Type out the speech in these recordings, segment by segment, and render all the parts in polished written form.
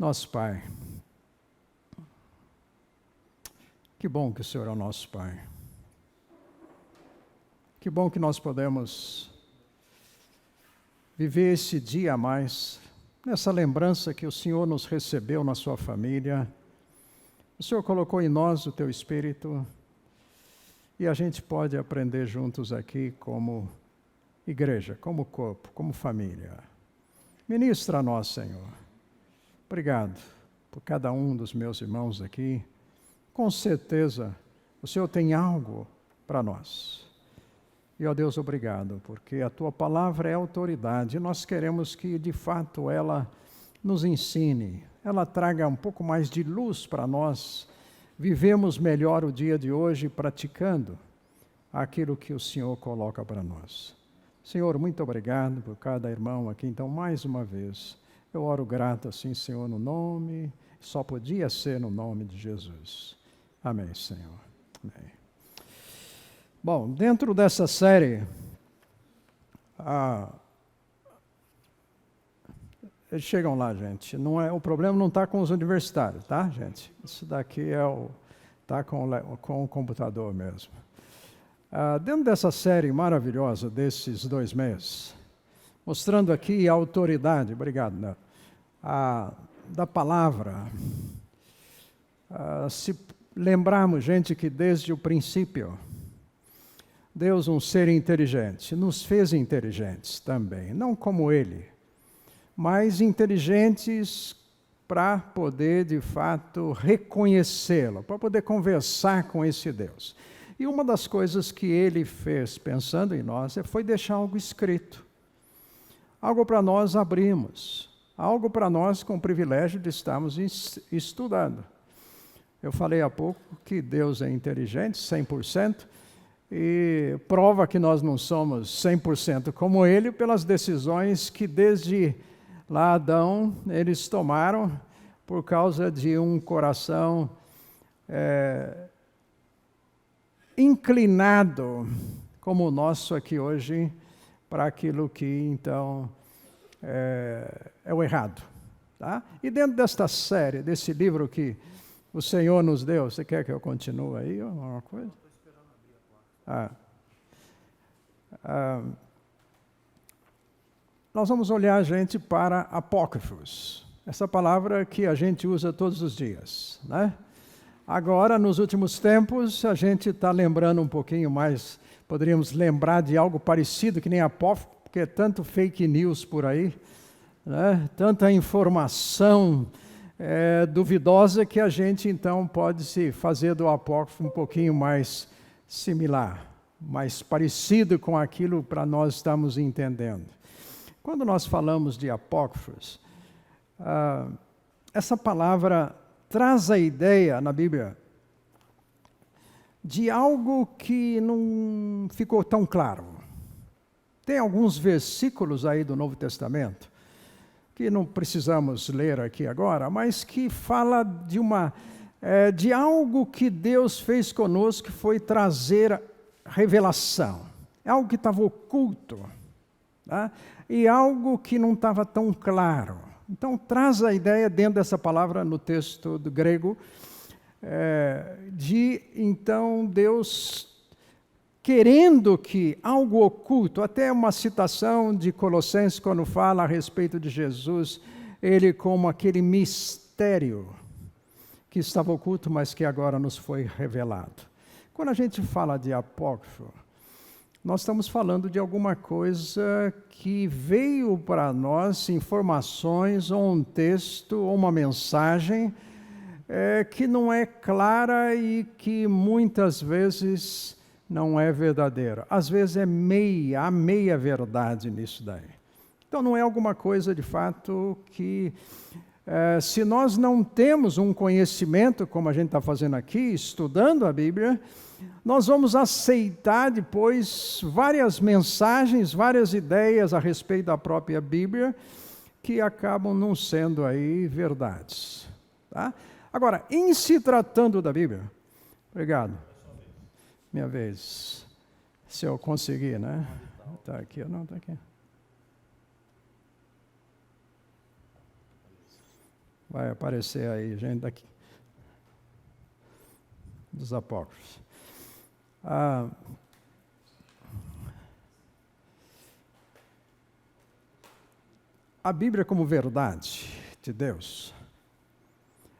Nosso Pai, que bom que o Senhor é o nosso Pai. Que bom que nós podemos viver esse dia a mais, nessa lembrança que o Senhor nos recebeu na sua família. O Senhor colocou em nós o Teu Espírito e a gente pode aprender juntos aqui como igreja, como corpo, como família. Ministra a nós, Senhor. Obrigado por cada um dos meus irmãos aqui. Com certeza, o Senhor tem algo para nós. E, ó Deus, obrigado, porque a Tua palavra é autoridade. E nós queremos que, de fato, ela nos ensine, ela traga um pouco mais de luz para nós. Vivemos melhor o dia de hoje praticando aquilo que o Senhor coloca para nós. Senhor, muito obrigado por cada irmão aqui. Então, mais uma vez, eu oro grato assim, Senhor, no nome, só podia ser no nome de Jesus. Amém, Senhor. Amém. Bom, dentro dessa série, eles chegam lá, gente. O problema não está com os universitários, tá, gente? Isso daqui está com o computador mesmo. Dentro dessa série maravilhosa desses 2 meses, mostrando aqui a autoridade, obrigado, né, da palavra. Se lembrarmos, gente, que desde o princípio, Deus, um ser inteligente, nos fez inteligentes também, não como Ele, mas inteligentes para poder, de fato, reconhecê-lo, para poder conversar com esse Deus. E uma das coisas que Ele fez, pensando em nós, foi deixar algo escrito. Algo para nós abrirmos, algo para nós com o privilégio de estarmos estudando. Eu falei há pouco que Deus é inteligente, 100%, e prova que nós não somos 100% como Ele pelas decisões que desde lá Adão eles tomaram por causa de um coração inclinado como o nosso aqui hoje para aquilo que então é o errado. Tá? E dentro desta série, desse livro que o Senhor nos deu, você quer que eu continue aí ou alguma coisa? Nós vamos olhar, gente, para apócrifos. Essa palavra que a gente usa todos os dias, né? Agora, nos últimos tempos, a gente está lembrando um pouquinho mais, poderíamos lembrar de algo parecido, que nem apócrifo, porque é tanto fake news por aí, né? Tanta informação duvidosa que a gente, então, pode se fazer do apócrifo um pouquinho mais similar, mais parecido com aquilo para nós estamos entendendo. Quando nós falamos de apócrifos, essa palavra traz a ideia na Bíblia de algo que não ficou tão claro. Tem alguns versículos aí do Novo Testamento, que não precisamos ler aqui agora, mas que fala de algo que Deus fez conosco, que foi trazer revelação. É algo que estava oculto, tá? E algo que não estava tão claro. Então, traz a ideia dentro dessa palavra no texto do grego, então, Deus querendo que algo oculto, até uma citação de Colossenses, quando fala a respeito de Jesus, ele como aquele mistério que estava oculto, mas que agora nos foi revelado. Quando a gente fala de apócrifo, nós estamos falando de alguma coisa que veio para nós, informações, ou um texto, ou uma mensagem, que não é clara e que muitas vezes não é verdadeira. Às vezes há meia verdade nisso daí. Então não é alguma coisa de fato que, se nós não temos um conhecimento, como a gente está fazendo aqui, estudando a Bíblia, nós vamos aceitar depois várias mensagens, várias ideias a respeito da própria Bíblia, que acabam não sendo aí verdades. Tá? Agora, em se tratando da Bíblia, obrigado. Minha vez. Se eu conseguir, né? Está aqui, não, está aqui. Vai aparecer aí, gente daqui dos apócrifos. A Bíblia como verdade de Deus,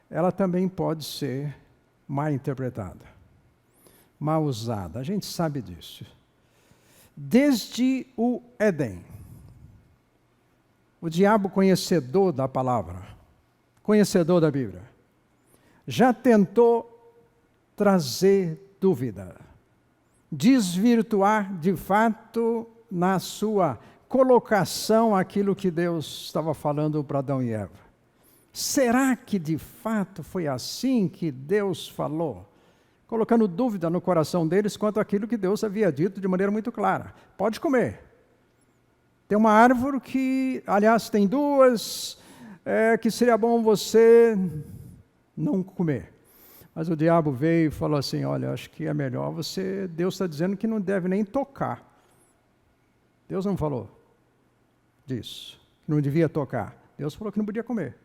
ela também pode ser mal interpretada, mal usada. A gente sabe disso. Desde o Éden, o diabo conhecedor da palavra, conhecedor da Bíblia, já tentou trazer dúvida, desvirtuar de fato na sua colocação aquilo que Deus estava falando para Adão e Eva. Será que de fato foi assim que Deus falou? Colocando dúvida no coração deles quanto àquilo que Deus havia dito de maneira muito clara. Pode comer. Tem uma árvore que, aliás, tem duas, que seria bom você não comer. Mas o diabo veio e falou assim, olha, acho que é melhor você... Deus está dizendo que não deve nem tocar. Deus não falou disso, que não devia tocar. Deus falou que não podia comer.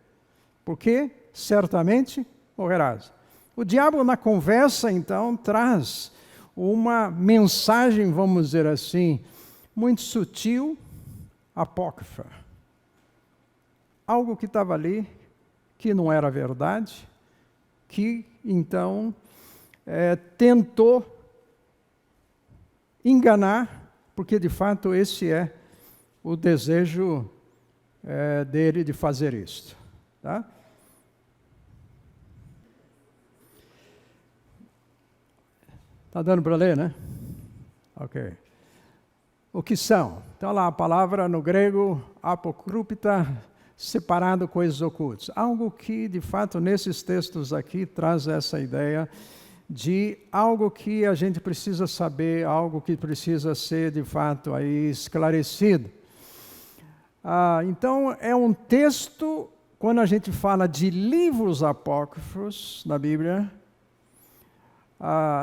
Porque certamente morrerás. O diabo na conversa, então, traz uma mensagem, vamos dizer assim, muito sutil, apócrifa. Algo que estava ali, que não era verdade, que, então, tentou enganar, porque, de fato, esse é o desejo dele de fazer isto. Tá? Está dando para ler, né? Ok. O que são? Então, lá a palavra no grego, apocrypta, separado coisas ocultas. Algo que, de fato, nesses textos aqui, traz essa ideia de algo que a gente precisa saber, algo que precisa ser, de fato, aí esclarecido. Então, é um texto, quando a gente fala de livros apócrifos na Bíblia,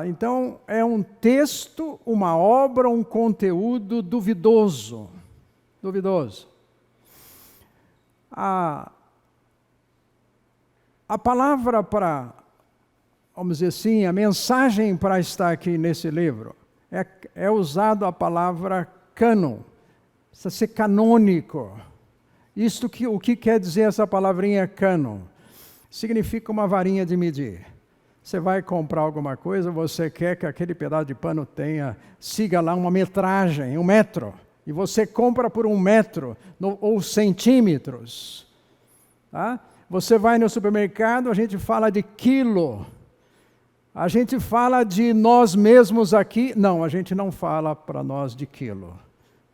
então, é um texto, uma obra, um conteúdo duvidoso. Duvidoso. A palavra para, vamos dizer assim, a mensagem para estar aqui nesse livro, é usado a palavra cânon, precisa ser canônico. O que quer dizer essa palavrinha cânon? Significa uma varinha de medir. Você vai comprar alguma coisa, você quer que aquele pedaço de pano siga lá uma metragem, 1 metro. E você compra por 1 metro ou centímetros. Tá? Você vai no supermercado, a gente fala de quilo. A gente fala de nós mesmos aqui. Não, a gente não fala para nós de quilo.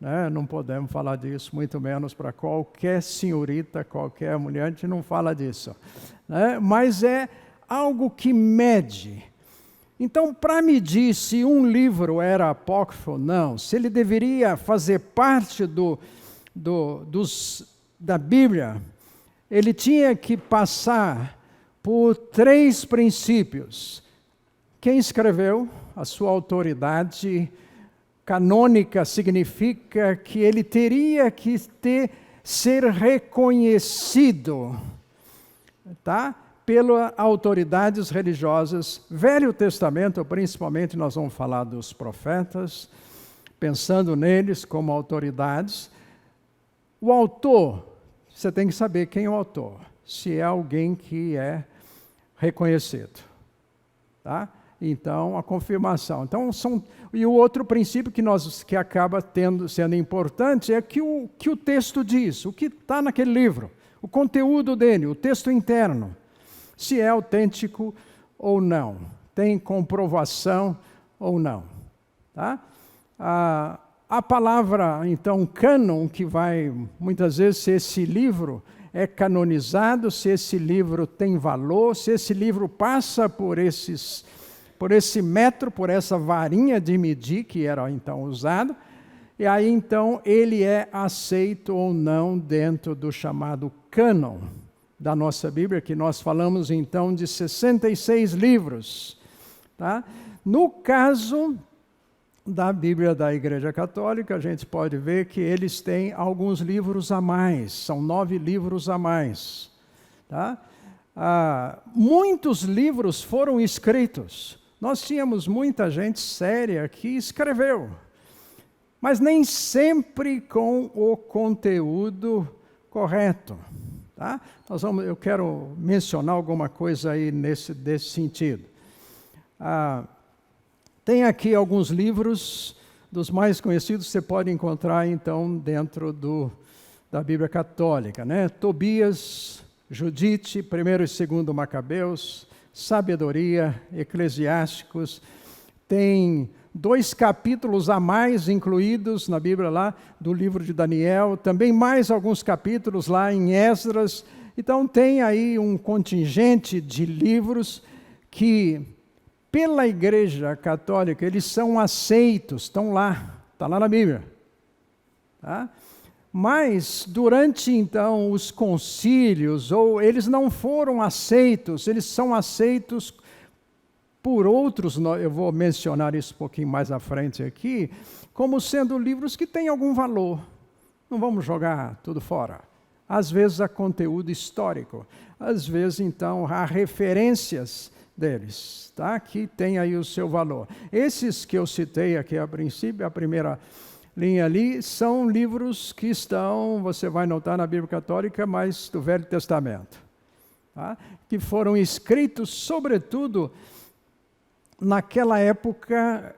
Né? Não podemos falar disso, muito menos para qualquer senhorita, qualquer mulher, a gente não fala disso. Né? Mas é algo que mede. Então, para medir se um livro era apócrifo ou não, se ele deveria fazer parte da Bíblia, ele tinha que passar por 3 princípios. Quem escreveu, a sua autoridade canônica significa que ele teria que ser reconhecido, tá? Pelas autoridades religiosas. Velho Testamento, principalmente, nós vamos falar dos profetas, pensando neles como autoridades. O autor, você tem que saber quem é o autor, se é alguém que é reconhecido. Tá? Então, a confirmação. Então, e o outro princípio que acaba sendo importante é que o texto diz, o que está naquele livro, o conteúdo dele, o texto interno. Se é autêntico ou não, tem comprovação ou não. Tá? A palavra, então, cânon, que vai, muitas vezes, se esse livro é canonizado, se esse livro tem valor, se esse livro passa por esse metro, por essa varinha de medir que era, então, usado, e aí, então, ele é aceito ou não dentro do chamado cânon da nossa Bíblia, que nós falamos então de 66 livros. Tá? No caso da Bíblia da Igreja Católica, a gente pode ver que eles têm alguns livros a mais, são 9 livros a mais. Tá? muitos livros foram escritos. Nós tínhamos muita gente séria que escreveu, mas nem sempre com o conteúdo correto. Tá? Eu quero mencionar alguma coisa aí desse sentido. Tem aqui alguns livros, dos mais conhecidos, você pode encontrar então dentro da Bíblia Católica, né? Tobias, Judite, 1º e 2º Macabeus, Sabedoria, Eclesiásticos. Tem 2 capítulos a mais incluídos na Bíblia lá, do livro de Daniel. Também mais alguns capítulos lá em Esdras. Então tem aí um contingente de livros que, pela Igreja Católica, eles são aceitos, estão lá, está lá na Bíblia. Tá? Mas, durante, então, os concílios, eles não foram aceitos, eles são aceitos por outros, eu vou mencionar isso um pouquinho mais à frente aqui, como sendo livros que têm algum valor. Não vamos jogar tudo fora. Às vezes há conteúdo histórico, às vezes, então, há referências deles, tá? Que tem aí o seu valor. Esses que eu citei aqui a princípio, a primeira linha ali, são livros que estão, você vai notar na Bíblia Católica, mas do Velho Testamento, tá? Que foram escritos, sobretudo, naquela época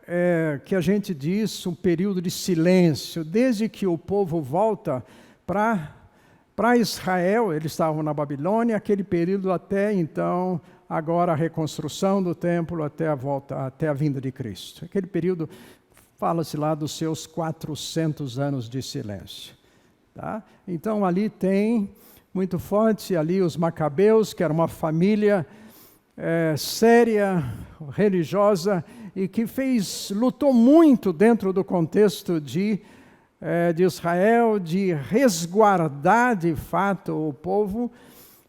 que a gente diz um período de silêncio, desde que o povo volta para Israel, eles estavam na Babilônia, aquele período até então, agora a reconstrução do templo, até a vinda de Cristo. Aquele período, fala-se lá dos seus 400 anos de silêncio. Tá? Então ali tem, muito forte, ali os Macabeus, que era uma família séria, religiosa, e que lutou muito dentro do contexto de Israel, de resguardar de fato o povo.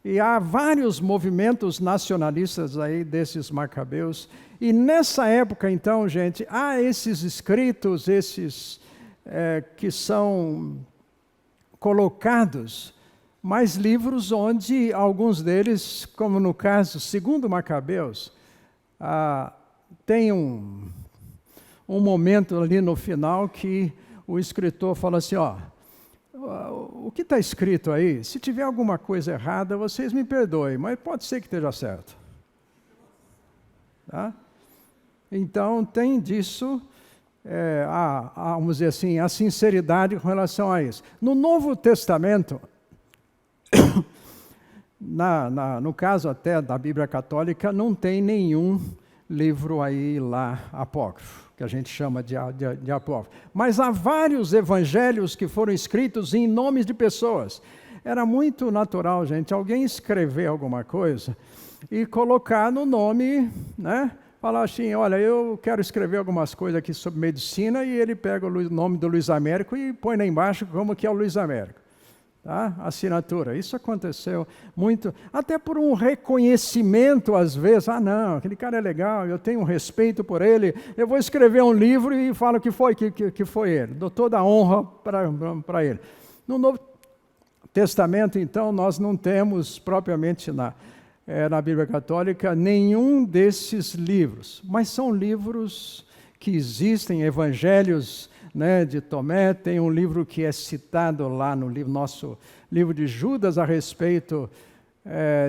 E há vários movimentos nacionalistas aí desses Macabeus. E nessa época, então, gente, há esses escritos, que são colocados, mas livros onde alguns deles, como no caso, segundo Macabeus, tem um momento ali no final que o escritor fala assim, o que está escrito aí, se tiver alguma coisa errada, vocês me perdoem, mas pode ser que esteja certo. Tá? Então, tem disso, vamos dizer assim, a sinceridade com relação a isso. No Novo Testamento, no caso até da Bíblia Católica, não tem nenhum livro aí lá apócrifo, que a gente chama de apócrifo. Mas há vários evangelhos que foram escritos em nomes de pessoas. Era muito natural, gente, alguém escrever alguma coisa e colocar no nome, né? Falar assim, olha, eu quero escrever algumas coisas aqui sobre medicina, e ele pega o nome do Luiz Américo e põe lá embaixo como que é o Luiz Américo. Tá? Assinatura. Isso aconteceu muito, até por um reconhecimento às vezes. Não, aquele cara é legal, eu tenho um respeito por ele, eu vou escrever um livro e falo que foi ele. Dou toda a honra para ele. No Novo Testamento, então, nós não temos propriamente na Bíblia Católica nenhum desses livros, mas são livros que existem, evangelhos, né, de Tomé. Tem um livro que é citado lá no nosso livro de Judas a respeito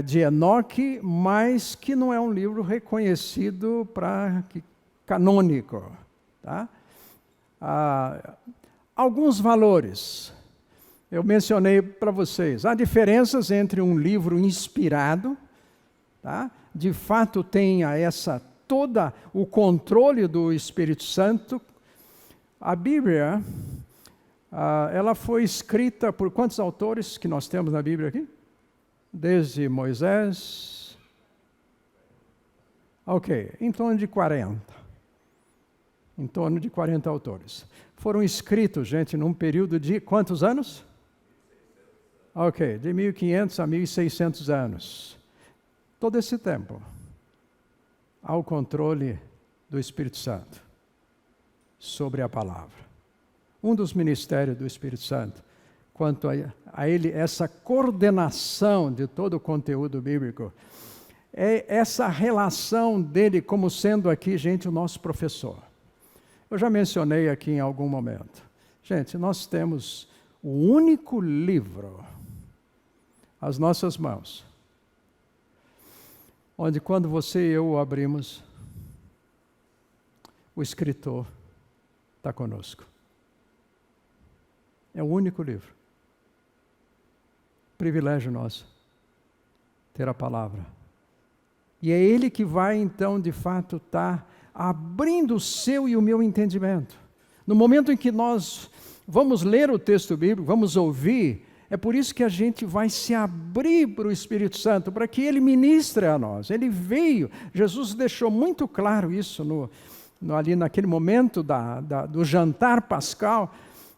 de Enoque, mas que não é um livro reconhecido canônico. Tá? Alguns valores. Eu mencionei para vocês. Há diferenças entre um livro inspirado, tá? De fato tem todo o controle do Espírito Santo. A Bíblia, ela foi escrita por quantos autores que nós temos na Bíblia aqui? Desde Moisés. Ok, em torno de 40. Em torno de 40 autores. Foram escritos, gente, num período de quantos anos? Ok, de 1500 a 1600 anos. Todo esse tempo, há o controle do Espírito Santo sobre a palavra. Um dos ministérios do Espírito Santo, quanto a ele, essa coordenação de todo o conteúdo bíblico, é essa relação dele como sendo aqui, gente, o nosso professor. Eu já mencionei aqui em algum momento. Gente, nós temos o único livro às nossas mãos, onde quando você e eu o abrimos, o escritor está conosco. É o único livro. Privilégio nosso, ter a palavra. E é Ele que vai, então, de fato, estar abrindo o seu e o meu entendimento. No momento em que nós vamos ler o texto bíblico, vamos ouvir, é por isso que a gente vai se abrir para o Espírito Santo, para que Ele ministre a nós. Ele veio, Jesus deixou muito claro isso ali naquele momento do jantar pascal,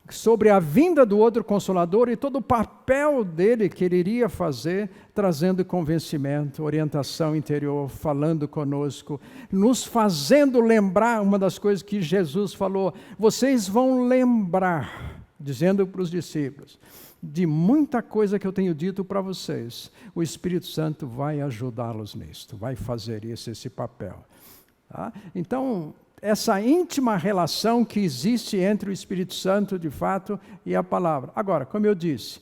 sobre a vinda do outro Consolador e todo o papel dele que ele iria fazer, trazendo convencimento, orientação interior, falando conosco, nos fazendo lembrar uma das coisas que Jesus falou: vocês vão lembrar, dizendo para os discípulos, de muita coisa que eu tenho dito para vocês. O Espírito Santo vai ajudá-los nisto, vai fazer esse papel. Tá? Então, essa íntima relação que existe entre o Espírito Santo, de fato, e a palavra. Agora, como eu disse,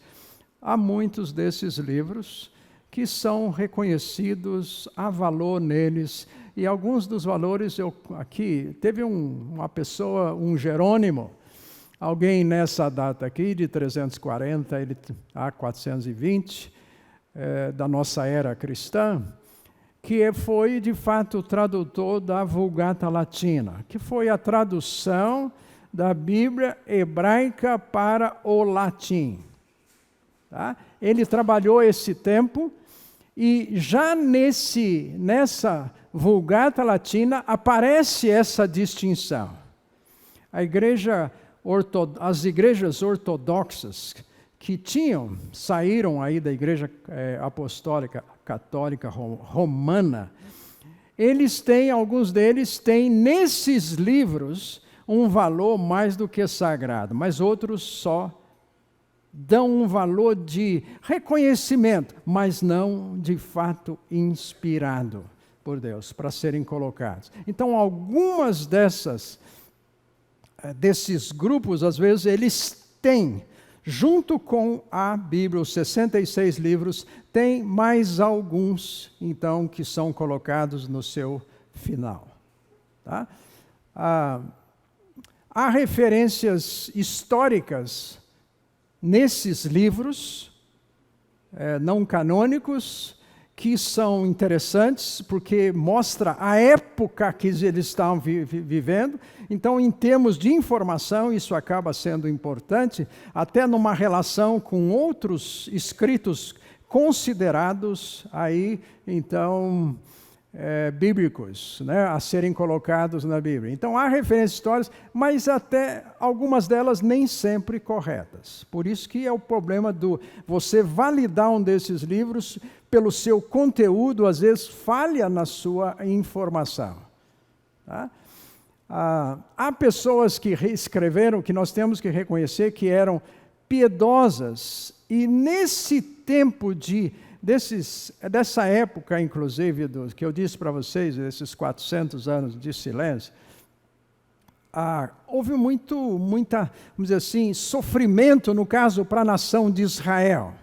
há muitos desses livros que são reconhecidos, há valor neles, e alguns dos valores, aqui, teve uma pessoa, um Jerônimo, alguém nessa data aqui, de 340 a 420, da nossa era cristã, que foi, de fato, o tradutor da Vulgata Latina, que foi a tradução da Bíblia hebraica para o latim. Tá? Ele trabalhou esse tempo e já nessa Vulgata Latina aparece essa distinção. As igrejas ortodoxas que saíram aí da igreja apostólica, católica, romana, alguns deles têm nesses livros um valor mais do que sagrado, mas outros só dão um valor de reconhecimento, mas não de fato inspirado por Deus, para serem colocados. Então, algumas desses grupos, às vezes, eles têm, junto com a Bíblia, os 66 livros, tem mais alguns, então, que são colocados no seu final. Tá? Há referências históricas nesses livros, não canônicos, que são interessantes, porque mostra a época que eles estavam vivendo. Então, em termos de informação, isso acaba sendo importante, até numa relação com outros escritos considerados aí, então, bíblicos, né, a serem colocados na Bíblia. Então, há referências históricas, mas até algumas delas nem sempre corretas. Por isso que é o problema você validar um desses livros pelo seu conteúdo, às vezes falha na sua informação. Tá? Há pessoas que escreveram, que nós temos que reconhecer que eram piedosas, e nesse tempo dessa época, inclusive, que eu disse para vocês, esses 400 anos de silêncio, houve muita, vamos dizer assim, sofrimento, no caso, para a nação de Israel,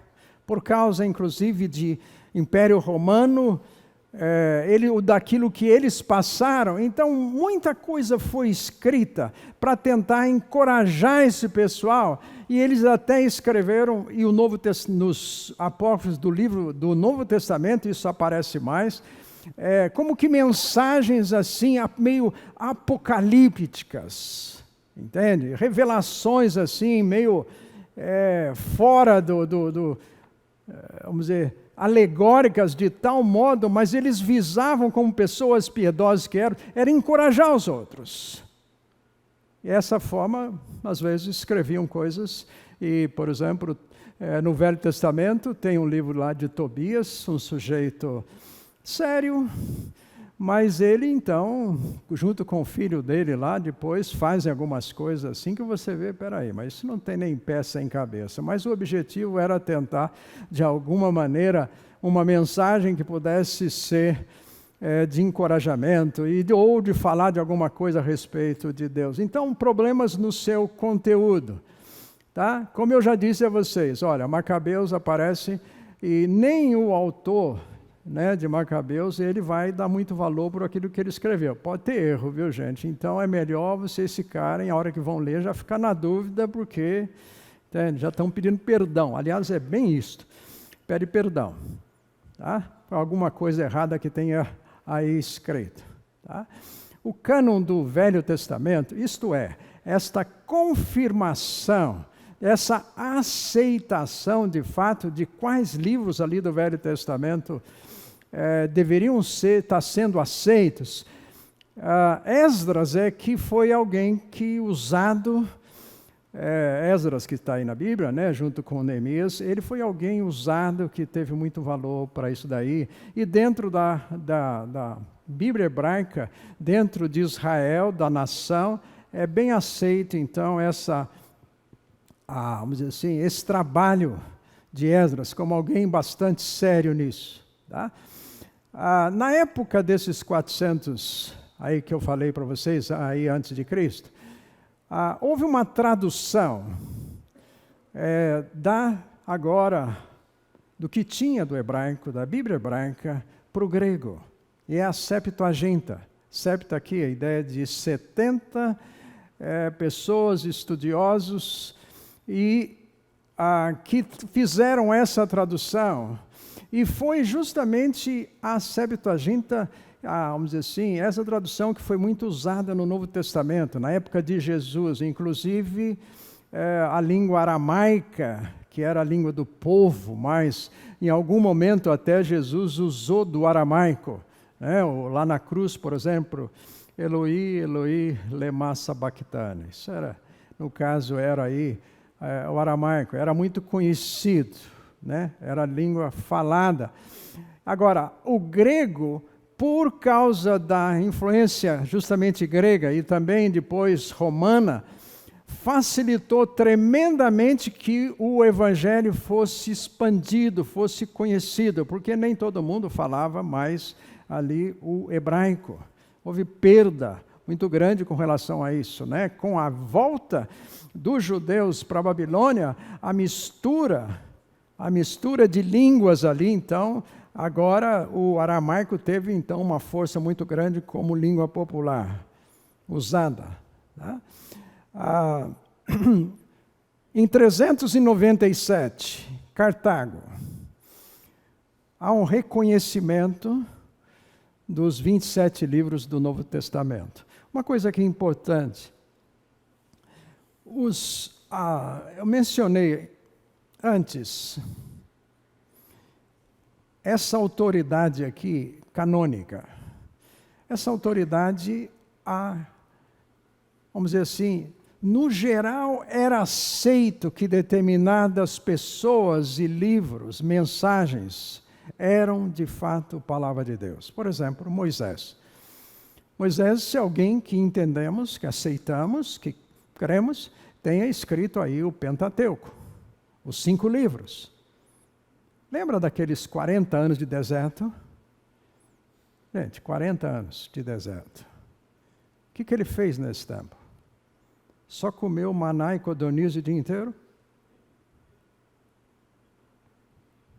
por causa, inclusive, de Império Romano, daquilo que eles passaram. Então, muita coisa foi escrita para tentar encorajar esse pessoal, e eles até escreveram, e nos apócrifos do Novo Testamento, isso aparece mais, como que mensagens assim, meio apocalípticas, entende? Revelações assim, meio fora vamos dizer, alegóricas de tal modo, mas eles visavam, como pessoas piedosas que era encorajar os outros. E dessa forma, às vezes, escreviam coisas, e, por exemplo, no Velho Testamento, tem um livro lá de Tobias, um sujeito sério, Mas ele, então, junto com o filho dele lá, depois fazem algumas coisas assim que você vê, peraí, mas isso não tem nem pé sem cabeça. Mas o objetivo era tentar, de alguma maneira, uma mensagem que pudesse ser de encorajamento ou de falar de alguma coisa a respeito de Deus. Então, problemas no seu conteúdo. Tá? Como eu já disse a vocês, olha, Macabeus aparece e nem o autor, né, de Macabeus, ele vai dar muito valor por aquilo que ele escreveu. Pode ter erro, viu, gente? Então é melhor vocês ficarem, a hora que vão ler, já ficar na dúvida, porque já estão pedindo perdão. Aliás, é bem isto. Pede perdão, tá? Por alguma coisa errada que tenha aí escrito. Tá? O cânon do Velho Testamento, isto é, esta confirmação, essa aceitação de fato de quais livros ali do Velho Testamento deveriam estar sendo aceitos. Esdras que foi alguém que usado, Esdras que está aí na Bíblia, né, junto com Neemias, ele foi alguém usado que teve muito valor para isso daí. E dentro da Bíblia hebraica, dentro de Israel, da nação, é bem aceito então vamos dizer assim, esse trabalho de Esdras como alguém bastante sério nisso. Tá? Na época desses 400 aí que eu falei para vocês, aí antes de Cristo, houve uma tradução do que tinha do hebraico, da Bíblia hebraica, para o grego. E é a Septuaginta. Septa aqui, a ideia de 70 pessoas, estudiosos, e que fizeram essa tradução. E foi justamente a Septuaginta, vamos dizer assim, essa tradução que foi muito usada no Novo Testamento, na época de Jesus, inclusive a língua aramaica, que era a língua do povo, mas em algum momento até Jesus usou do aramaico. Lá na cruz, por exemplo, Eloi, Eloi, lema sabachthani. Isso era, no caso, era aí o aramaico, era muito conhecido, né? Era a língua falada. Agora, o grego, por causa da influência justamente grega e também depois romana, facilitou tremendamente que o evangelho fosse expandido, fosse conhecido, porque nem todo mundo falava mais ali o hebraico. Houve perda muito grande com relação a isso, né? Com a volta dos judeus para a Babilônia, a mistura de línguas ali, então, agora o aramaico teve então uma força muito grande como língua popular, usada. Tá? Em 397, Cartago, há um reconhecimento dos 27 livros do Novo Testamento. Uma coisa que é importante, eu mencionei antes, essa autoridade aqui, canônica, essa autoridade, vamos dizer assim, no geral era aceito que determinadas pessoas e livros, mensagens, eram de fato palavra de Deus. Por exemplo, Moisés. Moisés é alguém que entendemos, que aceitamos, que cremos, tenha escrito aí o Pentateuco, os 5 livros. Lembra daqueles 40 anos de deserto? Gente, 40 anos de deserto. O que ele fez nesse tempo? Só comeu maná e codorniz o dia inteiro?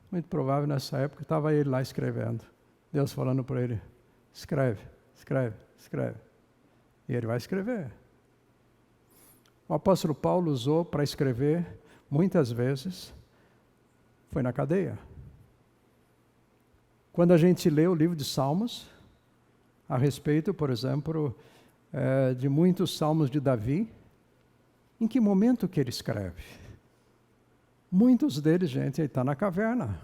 Muito provável nessa época estava ele lá escrevendo. Deus falando para ele, escreve, escreve, escreve. E ele vai escrever. O apóstolo Paulo usou para escrever, muitas vezes, foi na cadeia. Quando a gente lê o livro de Salmos, a respeito, por exemplo, de muitos salmos de Davi, em que momento que ele escreve? Muitos deles, gente, ele está na caverna.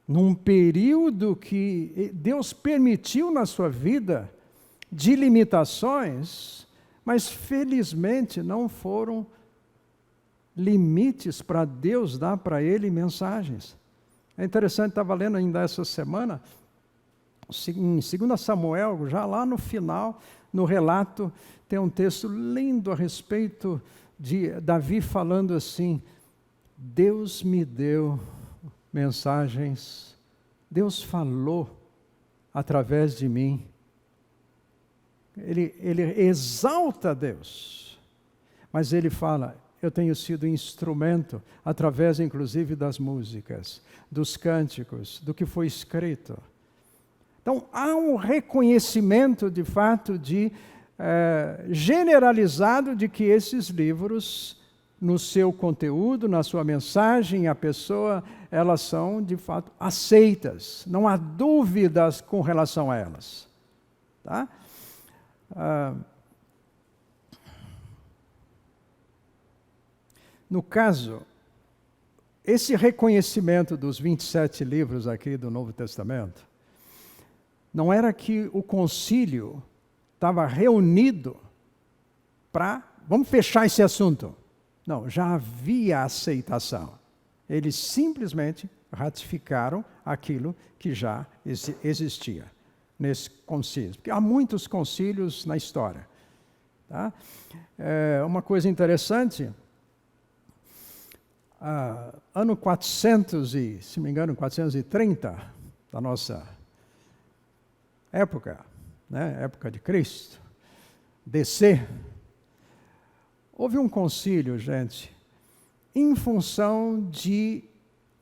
Num período que Deus permitiu na sua vida de limitações, mas felizmente não foram limites para Deus dar para ele mensagens. É interessante, estava lendo ainda essa semana, Em 2 Samuel, já lá no final, no relato, tem um texto lindo a respeito de Davi falando assim: Deus me deu mensagens, Deus falou através de mim. Ele exalta Deus, mas ele fala: eu tenho sido instrumento, através inclusive das músicas, dos cânticos, do que foi escrito. Então, há um reconhecimento, de fato, generalizado de que esses livros, no seu conteúdo, na sua mensagem, a pessoa, elas são, de fato, aceitas. Não há dúvidas com relação a elas. Tá? No caso, esse reconhecimento dos 27 livros aqui do Novo Testamento, não era que o concílio estava reunido para, vamos fechar esse assunto. Não, já havia aceitação. Eles simplesmente ratificaram aquilo que já existia nesse concílio. Porque há muitos concílios na história. Tá? Uma coisa interessante, ano 400 e, se me engano, 430 da nossa época, né, época de Cristo, DC, houve um concílio, gente, em função de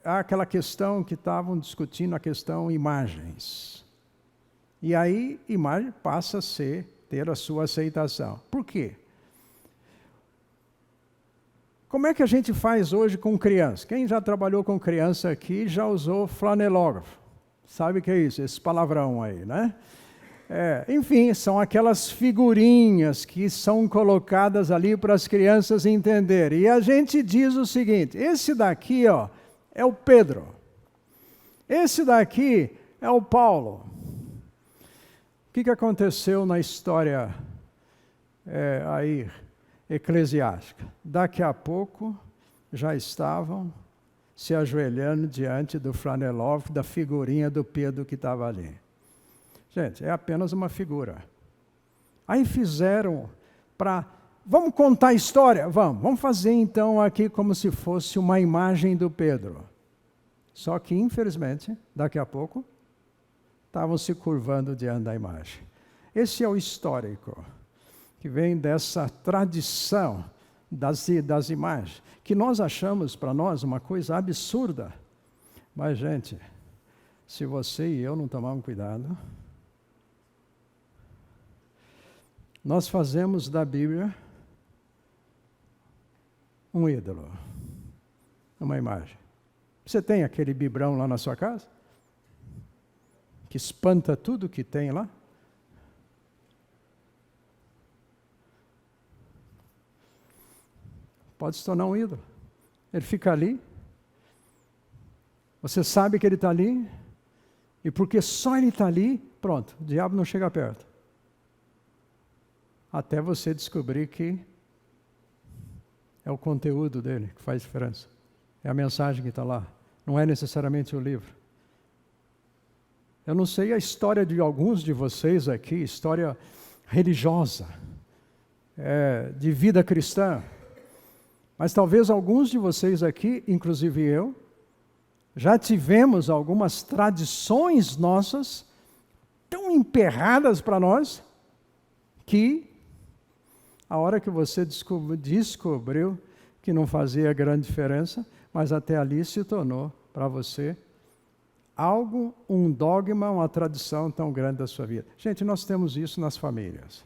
aquela questão que estavam discutindo, a questão imagens. E aí, imagem passa a ter a sua aceitação. Por quê? Como é que a gente faz hoje com criança? Quem já trabalhou com criança aqui já usou flanelógrafo. Sabe o que é isso? Esse palavrão aí, né? Enfim, são aquelas figurinhas que são colocadas ali para as crianças entenderem. E a gente diz o seguinte: esse daqui, ó, é o Pedro. Esse daqui é o Paulo. O que aconteceu na história aí eclesiástica? Daqui a pouco já estavam se ajoelhando diante do flanelógrafo, da figurinha do Pedro que estava ali. Gente, é apenas uma figura. Aí fizeram para... Vamos contar a história? Vamos fazer então aqui como se fosse uma imagem do Pedro. Só que, infelizmente, daqui a pouco, estavam se curvando diante da imagem. Esse é o histórico, que vem dessa tradição das imagens, que nós achamos para nós uma coisa absurda. Mas, gente, se você e eu não tomarmos cuidado, nós fazemos da Bíblia um ídolo, uma imagem. Você tem aquele bibrão lá na sua casa? Que espanta tudo que tem lá? Pode se tornar um ídolo. Ele fica ali, você sabe que ele está ali, e porque só ele está ali, pronto, o diabo não chega perto. Até você descobrir que é o conteúdo dele que faz diferença. É a mensagem que está lá. Não é necessariamente o livro. Eu não sei a história de alguns de vocês aqui, história religiosa, de vida cristã. Mas talvez alguns de vocês aqui, inclusive eu, já tivemos algumas tradições nossas tão emperradas para nós que a hora que você descobriu que não fazia grande diferença, mas até ali se tornou para você algo, um dogma, uma tradição tão grande da sua vida. Gente, nós temos isso nas famílias.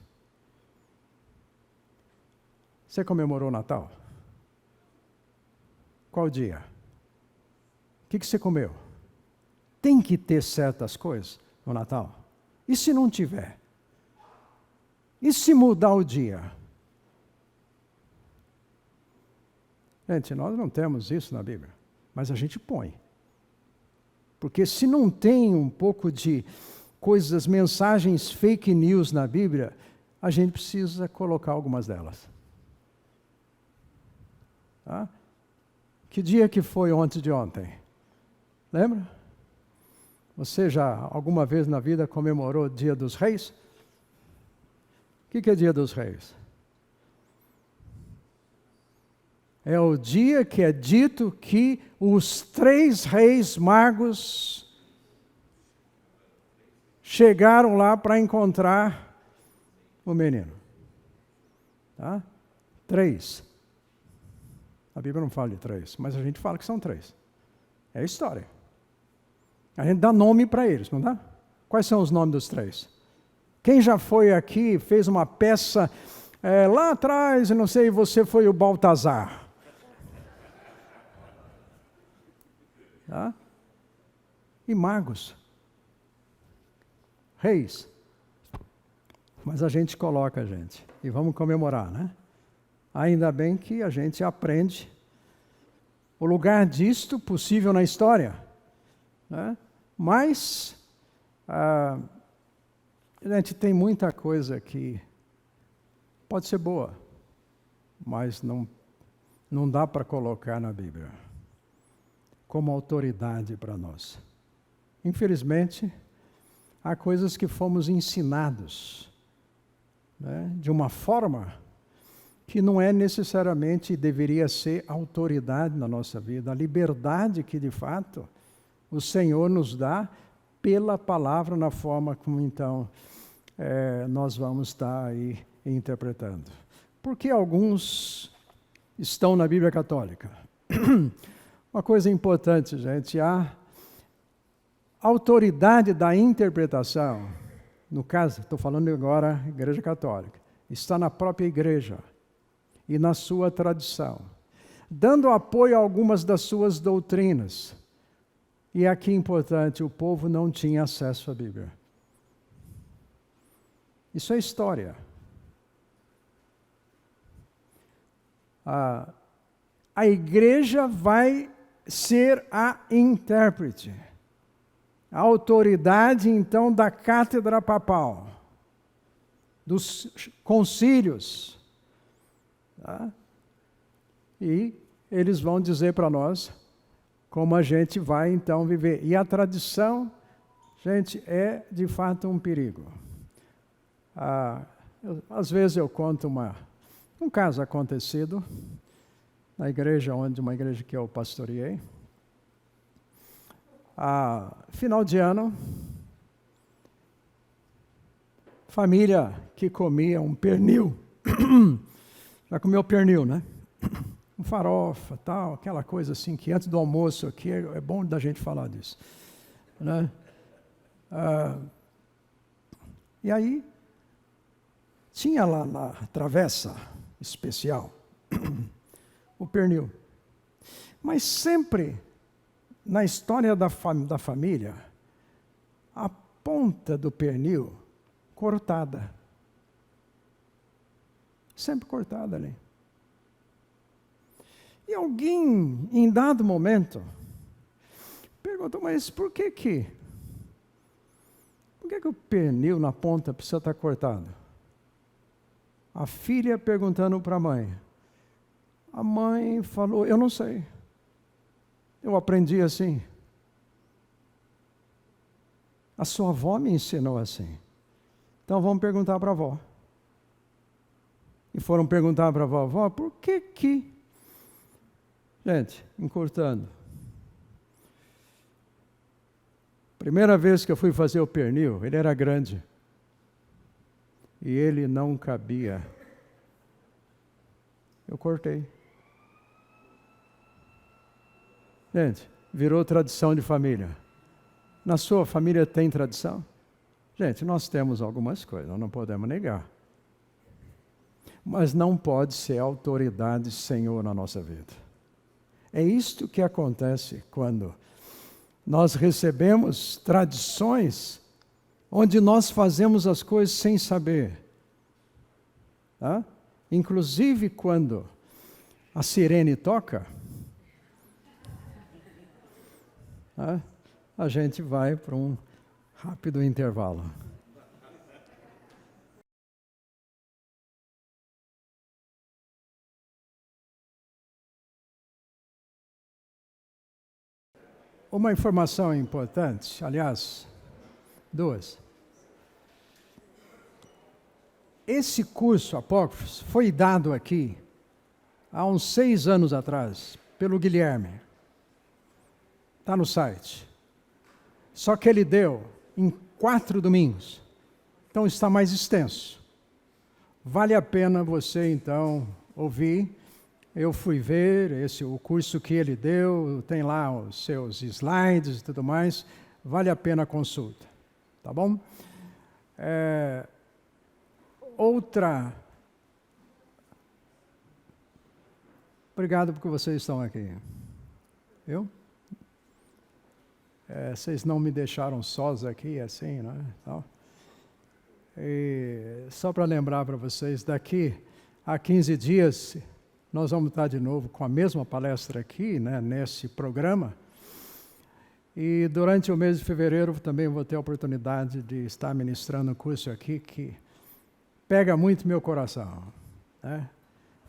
Você comemorou o Natal? Qual dia? O que você comeu? Tem que ter certas coisas no Natal. E se não tiver? E se mudar o dia? Gente, nós não temos isso na Bíblia, mas a gente põe. Porque se não tem um pouco de coisas, mensagens fake news na Bíblia, a gente precisa colocar algumas delas. Tá? Que dia que foi antes de ontem? Lembra? Você já alguma vez na vida comemorou o Dia dos Reis? O que é Dia dos Reis? É o dia que é dito que os 3 reis magos chegaram lá para encontrar o menino. Tá? 3. A Bíblia não fala de 3, mas a gente fala que são 3. É a história. A gente dá nome para eles, não dá? Quais são os nomes dos 3? Quem já foi aqui, fez uma peça lá atrás, não sei, você foi o Baltazar. Tá? E magos. Reis. Mas a gente coloca, gente. E vamos comemorar, né? Ainda bem que a gente aprende o lugar disto possível na história. Né? Mas, gente, tem muita coisa que pode ser boa, mas não dá para colocar na Bíblia como autoridade para nós. Infelizmente, há coisas que fomos ensinados, né, de uma forma que não é necessariamente deveria ser autoridade na nossa vida. A liberdade que, de fato, o Senhor nos dá pela palavra, na forma como, então, nós vamos estar aí interpretando. Por que alguns estão na Bíblia Católica? Uma coisa importante, gente, a autoridade da interpretação, no caso, estou falando agora Igreja Católica, está na própria igreja e na sua tradição, dando apoio a algumas das suas doutrinas. E aqui importante, o povo não tinha acesso à Bíblia. Isso é história. A igreja vai ser a intérprete. A autoridade, então, da cátedra papal, dos concílios. Tá? E eles vão dizer para nós como a gente vai, então, viver. E a tradição, gente, é, de fato, um perigo. Às vezes eu conto um caso acontecido na igreja, uma igreja que eu pastoreei. Final de ano, família que comia um pernil. Já comeu pernil, né? Um farofa, tal, aquela coisa assim que antes do almoço aqui é bom da gente falar disso, né? E aí tinha lá na travessa especial o pernil, mas sempre na história da família, a ponta do pernil cortada. Sempre cortada ali. E alguém, em dado momento, perguntou, mas por que o pernil na ponta precisa estar cortado? A filha perguntando para a mãe. A mãe falou, eu não sei. Eu aprendi assim. A sua avó me ensinou assim. Então vamos perguntar para a avó. E foram perguntar para a vovó, por que... Gente, encurtando. Primeira vez que eu fui fazer o pernil, ele era grande. E ele não cabia. Eu cortei. Gente, virou tradição de família. Na sua família tem tradição? Gente, nós temos algumas coisas, nós não podemos negar. Mas não pode ser autoridade Senhor na nossa vida. É isto que acontece quando nós recebemos tradições onde nós fazemos as coisas sem saber. Tá? Inclusive quando a sirene toca, tá? A gente vai para um rápido intervalo. uma informação importante, aliás, duas. Esse curso Apócrifos foi dado aqui há uns 6 anos atrás, pelo Guilherme. Está no site. Só que ele deu em 4 domingos. Então está mais extenso. Vale a pena você, então, ouvir. Eu fui ver o curso que ele deu, tem lá os seus slides e tudo mais. Vale a pena a consulta. Tá bom? Outra. Obrigado porque vocês estão aqui. Viu? Vocês não me deixaram sós aqui, assim, né? Então, e só para lembrar para vocês, daqui a 15 dias, nós vamos estar de novo com a mesma palestra aqui, né, nesse programa. E durante o mês de fevereiro também vou ter a oportunidade de estar ministrando um curso aqui que pega muito meu coração, né?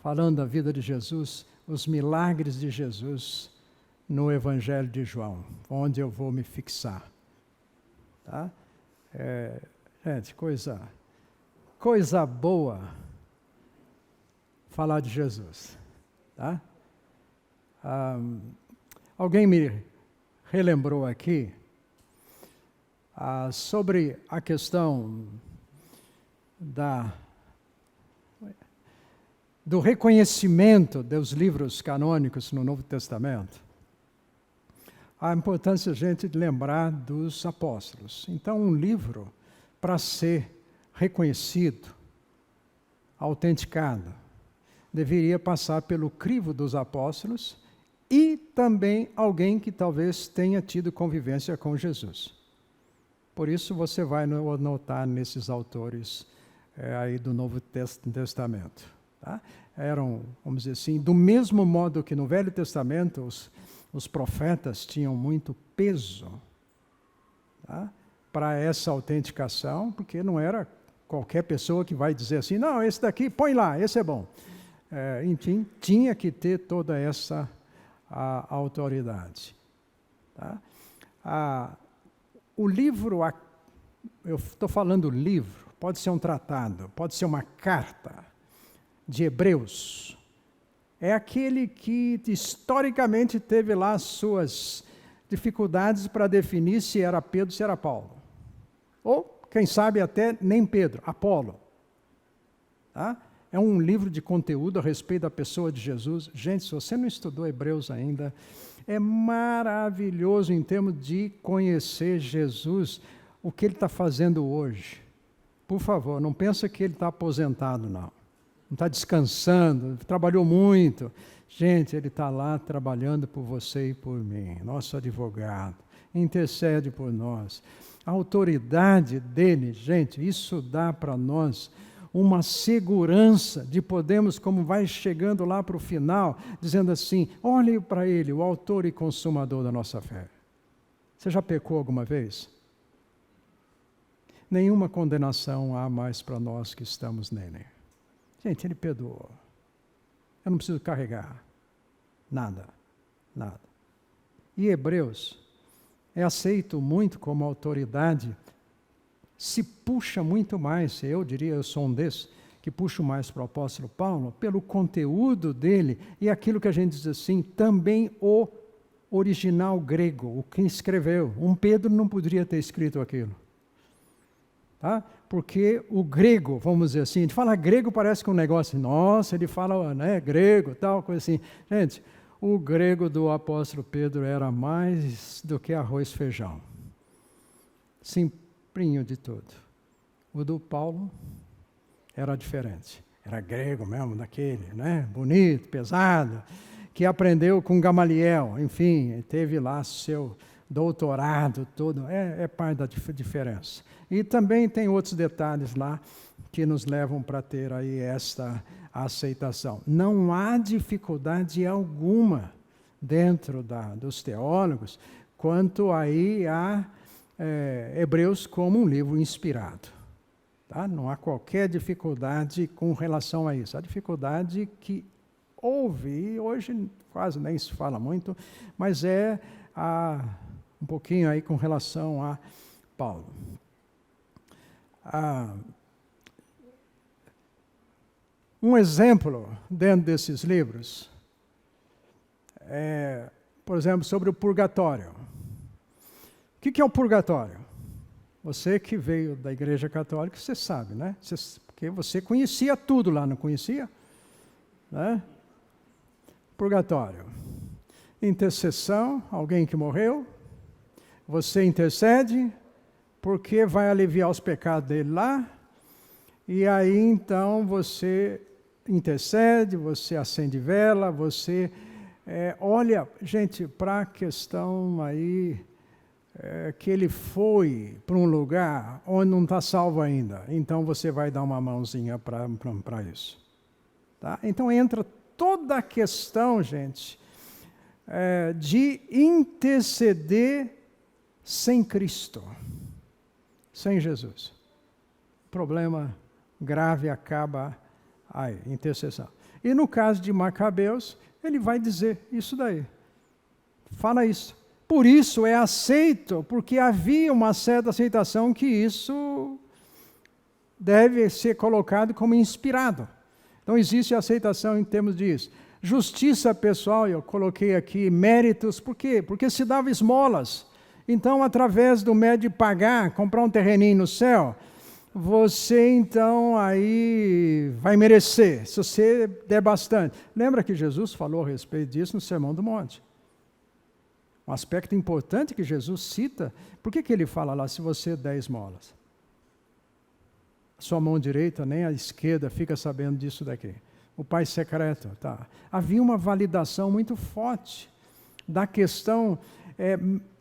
Falando da vida de Jesus, os milagres de Jesus no Evangelho de João, onde eu vou me fixar. Tá? Gente, coisa boa falar de Jesus. Tá? Alguém me relembrou aqui sobre a questão do reconhecimento dos livros canônicos no Novo Testamento. A importância, gente, de lembrar dos apóstolos. Então, um livro, para ser reconhecido, autenticado, deveria passar pelo crivo dos apóstolos e também alguém que talvez tenha tido convivência com Jesus. Por isso, você vai notar nesses autores aí do Novo Testamento. Tá? Eram, vamos dizer assim, do mesmo modo que no Velho Testamento os profetas tinham muito peso, tá? Para essa autenticação, porque não era qualquer pessoa que vai dizer assim, não, esse daqui, põe lá, esse é bom. Enfim, tinha que ter toda essa autoridade. Tá? O livro, eu estou falando livro, pode ser um tratado, pode ser uma carta de Hebreus. É aquele que historicamente teve lá suas dificuldades para definir se era Pedro, se era Paulo. Ou, quem sabe até nem Pedro, Apolo. Tá? É um livro de conteúdo a respeito da pessoa de Jesus. Gente, se você não estudou Hebreus ainda, é maravilhoso em termos de conhecer Jesus, o que ele está fazendo hoje. Por favor, não pensa que ele está aposentado, não. Não está descansando, trabalhou muito. Gente, ele está lá trabalhando por você e por mim, nosso advogado, intercede por nós. A autoridade dele, gente, isso dá para nós uma segurança de podermos, como vai chegando lá para o final, dizendo assim, olhe para ele, o autor e consumador da nossa fé. Você já pecou alguma vez? Nenhuma condenação há mais para nós que estamos nele. Gente, ele perdoou. Eu não preciso carregar. Nada. E Hebreus é aceito muito como autoridade, se puxa muito mais, eu diria, eu sou um desses, que puxo mais para o apóstolo Paulo, pelo conteúdo dele e aquilo que a gente diz assim, também o original grego, o que escreveu. Um Pedro não poderia ter escrito aquilo. Tá? Porque o grego, vamos dizer assim, a gente fala grego, parece que um negócio, nossa, ele fala, né, grego, tal, coisa assim. Gente, o grego do apóstolo Pedro era mais do que arroz e feijão. Simplinho de tudo. O do Paulo era diferente. Era grego mesmo, daquele, né, bonito, pesado, que aprendeu com Gamaliel, enfim, teve lá seu doutorado, tudo, é parte da diferença. E também tem outros detalhes lá que nos levam para ter aí esta aceitação. Não há dificuldade alguma dentro dos teólogos quanto aí a Hebreus como um livro inspirado. Tá? Não há qualquer dificuldade com relação a isso. A dificuldade que houve, e hoje quase nem se fala muito, mas é um pouquinho aí com relação a Paulo. Um exemplo dentro desses livros é, por exemplo, sobre o purgatório. O que é o purgatório? Você que veio da Igreja Católica, você sabe, né? Porque você conhecia tudo lá, não conhecia? Né? Purgatório. Intercessão, alguém que morreu. Você intercede, porque vai aliviar os pecados dele lá. E aí, então, você intercede, você acende vela, você... olha, gente, para a questão aí... que ele foi para um lugar onde não está salvo ainda. Então, você vai dar uma mãozinha para isso. Tá? Então, entra toda a questão, gente, de interceder sem Cristo, sem Jesus. Problema grave acaba aí, intercessão. E no caso de Macabeus, ele vai dizer isso daí. Fala isso. Por isso é aceito, porque havia uma certa aceitação que isso deve ser colocado como inspirado. Então existe aceitação em termos disso. Justiça pessoal, eu coloquei aqui méritos, por quê? Porque se dava esmolas. Então, através do mérito de pagar, comprar um terreninho no céu, você então aí vai merecer, se você der bastante. Lembra que Jesus falou a respeito disso no Sermão do Monte? Um aspecto importante que Jesus cita, por que ele fala lá, se você der esmolas? Sua mão direita, nem a esquerda, fica sabendo disso daqui. O Pai secreto, tá? Havia uma validação muito forte da questão,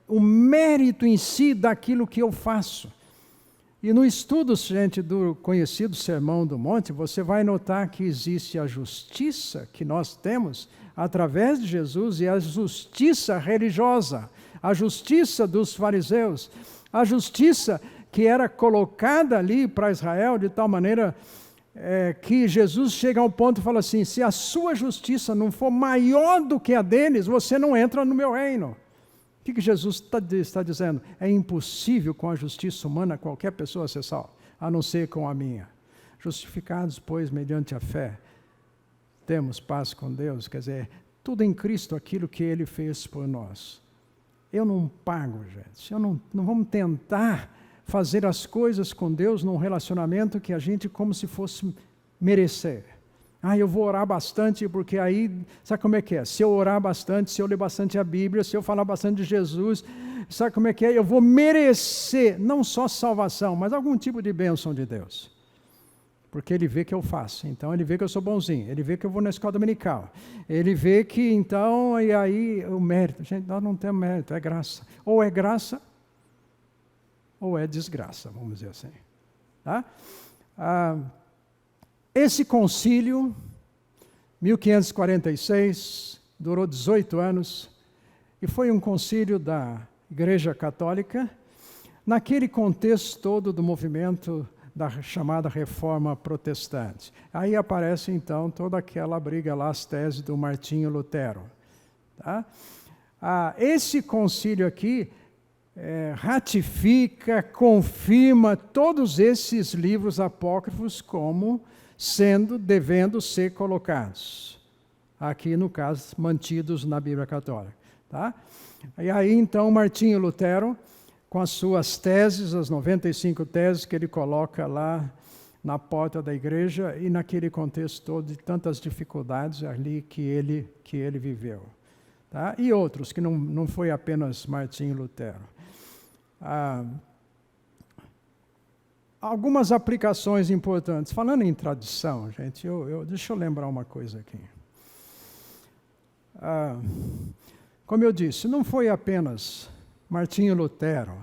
o mérito em si daquilo que eu faço. E no estudo, gente, do conhecido Sermão do Monte, você vai notar que existe a justiça que nós temos através de Jesus e a justiça religiosa, a justiça dos fariseus, a justiça que era colocada ali para Israel de tal maneira que Jesus chega ao ponto e fala assim, se a sua justiça não for maior do que a deles, você não entra no meu reino. O que Jesus está dizendo? É impossível com a justiça humana qualquer pessoa ser salva, a não ser com a minha. Justificados, pois, mediante a fé, temos paz com Deus, quer dizer, tudo em Cristo, aquilo que Ele fez por nós. Eu não pago, gente, não vamos tentar fazer as coisas com Deus num relacionamento que a gente como se fosse merecer. Eu vou orar bastante, porque aí, sabe como é que é? Se eu orar bastante, se eu ler bastante a Bíblia, se eu falar bastante de Jesus, sabe como é que é? Eu vou merecer, não só salvação, mas algum tipo de bênção de Deus. Porque Ele vê que eu faço, então Ele vê que eu sou bonzinho, Ele vê que eu vou na escola dominical, Ele vê que então, e aí o mérito, gente, nós não temos mérito, é graça. Ou é graça, ou é desgraça, vamos dizer assim. Tá? Esse concílio, 1546, durou 18 anos, e foi um concílio da Igreja Católica, naquele contexto todo do movimento da chamada Reforma Protestante. Aí aparece, então, toda aquela briga lá, as teses do Martinho Lutero. Tá? Esse concílio aqui ratifica, confirma todos esses livros apócrifos como devendo ser colocados. Aqui, no caso, mantidos na Bíblia Católica. Tá? E aí, então, Martinho Lutero, com as suas teses, as 95 teses que ele coloca lá na porta da igreja e naquele contexto todo de tantas dificuldades ali que ele viveu. Tá? E outros, que não foi apenas Martinho Lutero. Algumas aplicações importantes. Falando em tradição, gente, deixa eu lembrar uma coisa aqui. Como eu disse, não foi apenas Martinho Lutero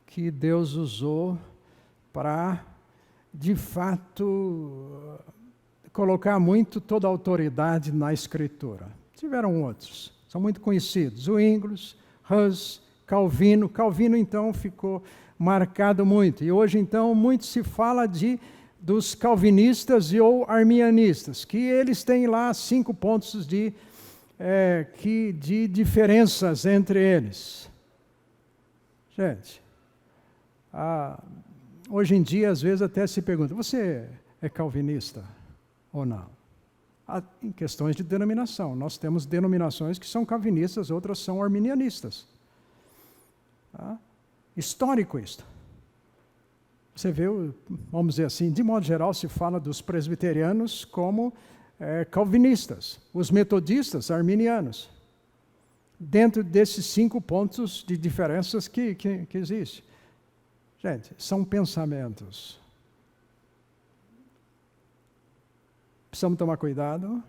que Deus usou para, de fato, colocar muito toda a autoridade na Escritura. Tiveram outros, são muito conhecidos. Zwinglio, Hus, Calvino. Calvino, então, ficou marcado muito. E hoje, então, muito se fala dos calvinistas ou arminianistas, que eles têm lá 5 pontos de diferenças entre eles. Gente, hoje em dia, às vezes, até se pergunta, você é calvinista ou não? Em questões de denominação. Nós temos denominações que são calvinistas, outras são arminianistas. Tá? Histórico isto. Você vê, vamos dizer assim, de modo geral se fala dos presbiterianos como calvinistas, os metodistas, arminianos. Dentro desses 5 pontos de diferenças que existem. Gente, são pensamentos. Precisamos tomar cuidado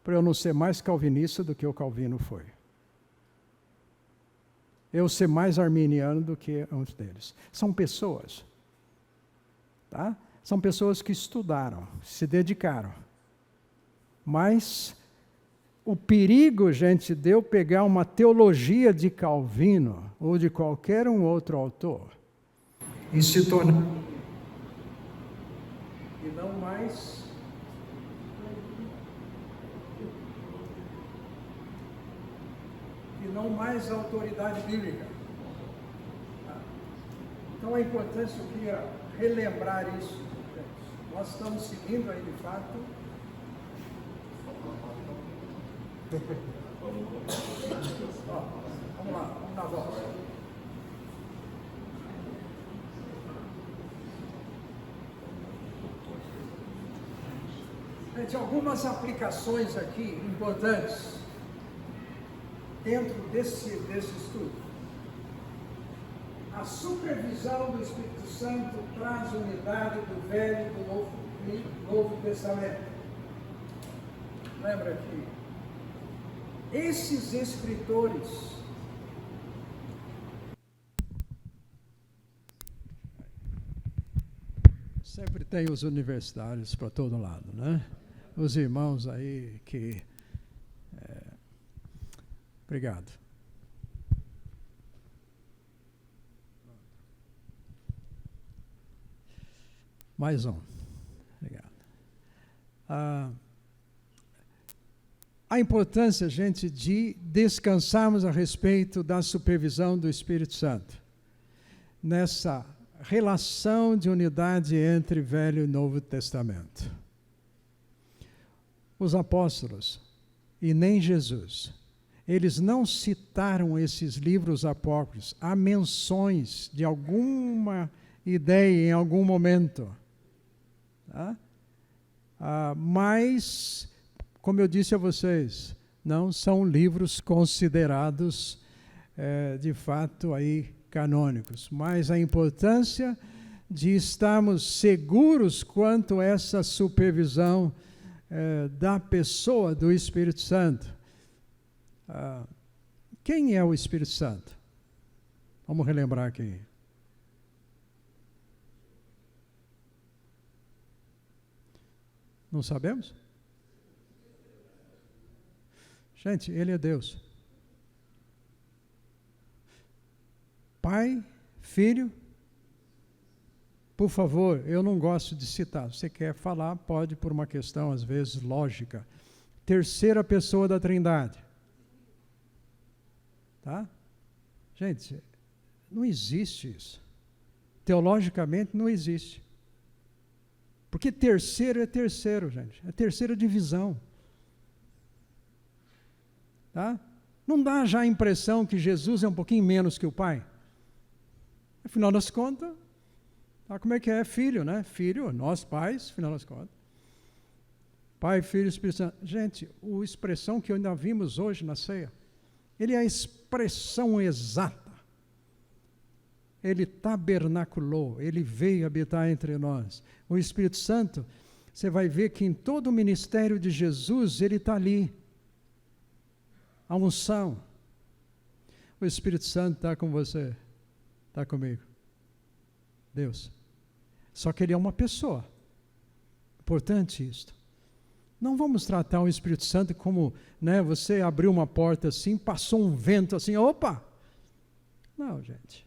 para eu não ser mais calvinista do que o Calvino foi. Eu ser mais arminiano do que um deles. São pessoas. Tá? São pessoas que estudaram, se dedicaram. Mas o perigo, gente, de eu pegar uma teologia de Calvino ou de qualquer um outro autor e se tornar e não mais autoridade bíblica. Então é importante, eu queria relembrar isso. Nós estamos seguindo aí de fato. Vamos lá, vamos na volta. Gente, algumas aplicações aqui importantes dentro desse estudo. A supervisão do Espírito Santo traz unidade do Velho e do Novo Testamento. Lembra que esses escritores sempre tem os universitários para todo lado, né? Os irmãos aí que... Obrigado. Mais um. Obrigado. A importância, gente, de descansarmos a respeito da supervisão do Espírito Santo. Nessa relação de unidade entre Velho e Novo Testamento. Os apóstolos, e nem Jesus, eles não citaram esses livros apócrifos. Há menções de alguma ideia em algum momento. Tá? Mas, como eu disse a vocês, não são livros considerados, de fato, aí, canônicos. Mas a importância de estarmos seguros quanto a essa supervisão da pessoa do Espírito Santo. Quem é o Espírito Santo? Vamos relembrar aqui. Não sabemos? Gente, Ele é Deus. Pai, Filho. Por favor, eu não gosto de citar. Você quer falar, pode, por uma questão, às vezes, lógica. Terceira pessoa da Trindade. Tá? Gente, não existe isso. Teologicamente não existe. Porque terceiro é terceiro, gente. É terceira divisão. Tá? Não dá já a impressão que Jesus é um pouquinho menos que o Pai? Afinal das contas, tá, como é que é? Filho, né? Filho, nós pais, afinal das contas. Pai, Filho e Espírito Santo. Gente, a expressão que ainda vimos hoje na ceia, ele é a expressão exata. Ele tabernaculou, ele veio habitar entre nós. O Espírito Santo, você vai ver que em todo o ministério de Jesus, ele está ali. A unção. O Espírito Santo está com você, está comigo. Deus. Só que ele é uma pessoa. Importante isto. Não vamos tratar o Espírito Santo como, né, você abriu uma porta assim, passou um vento assim, opa! Não, gente.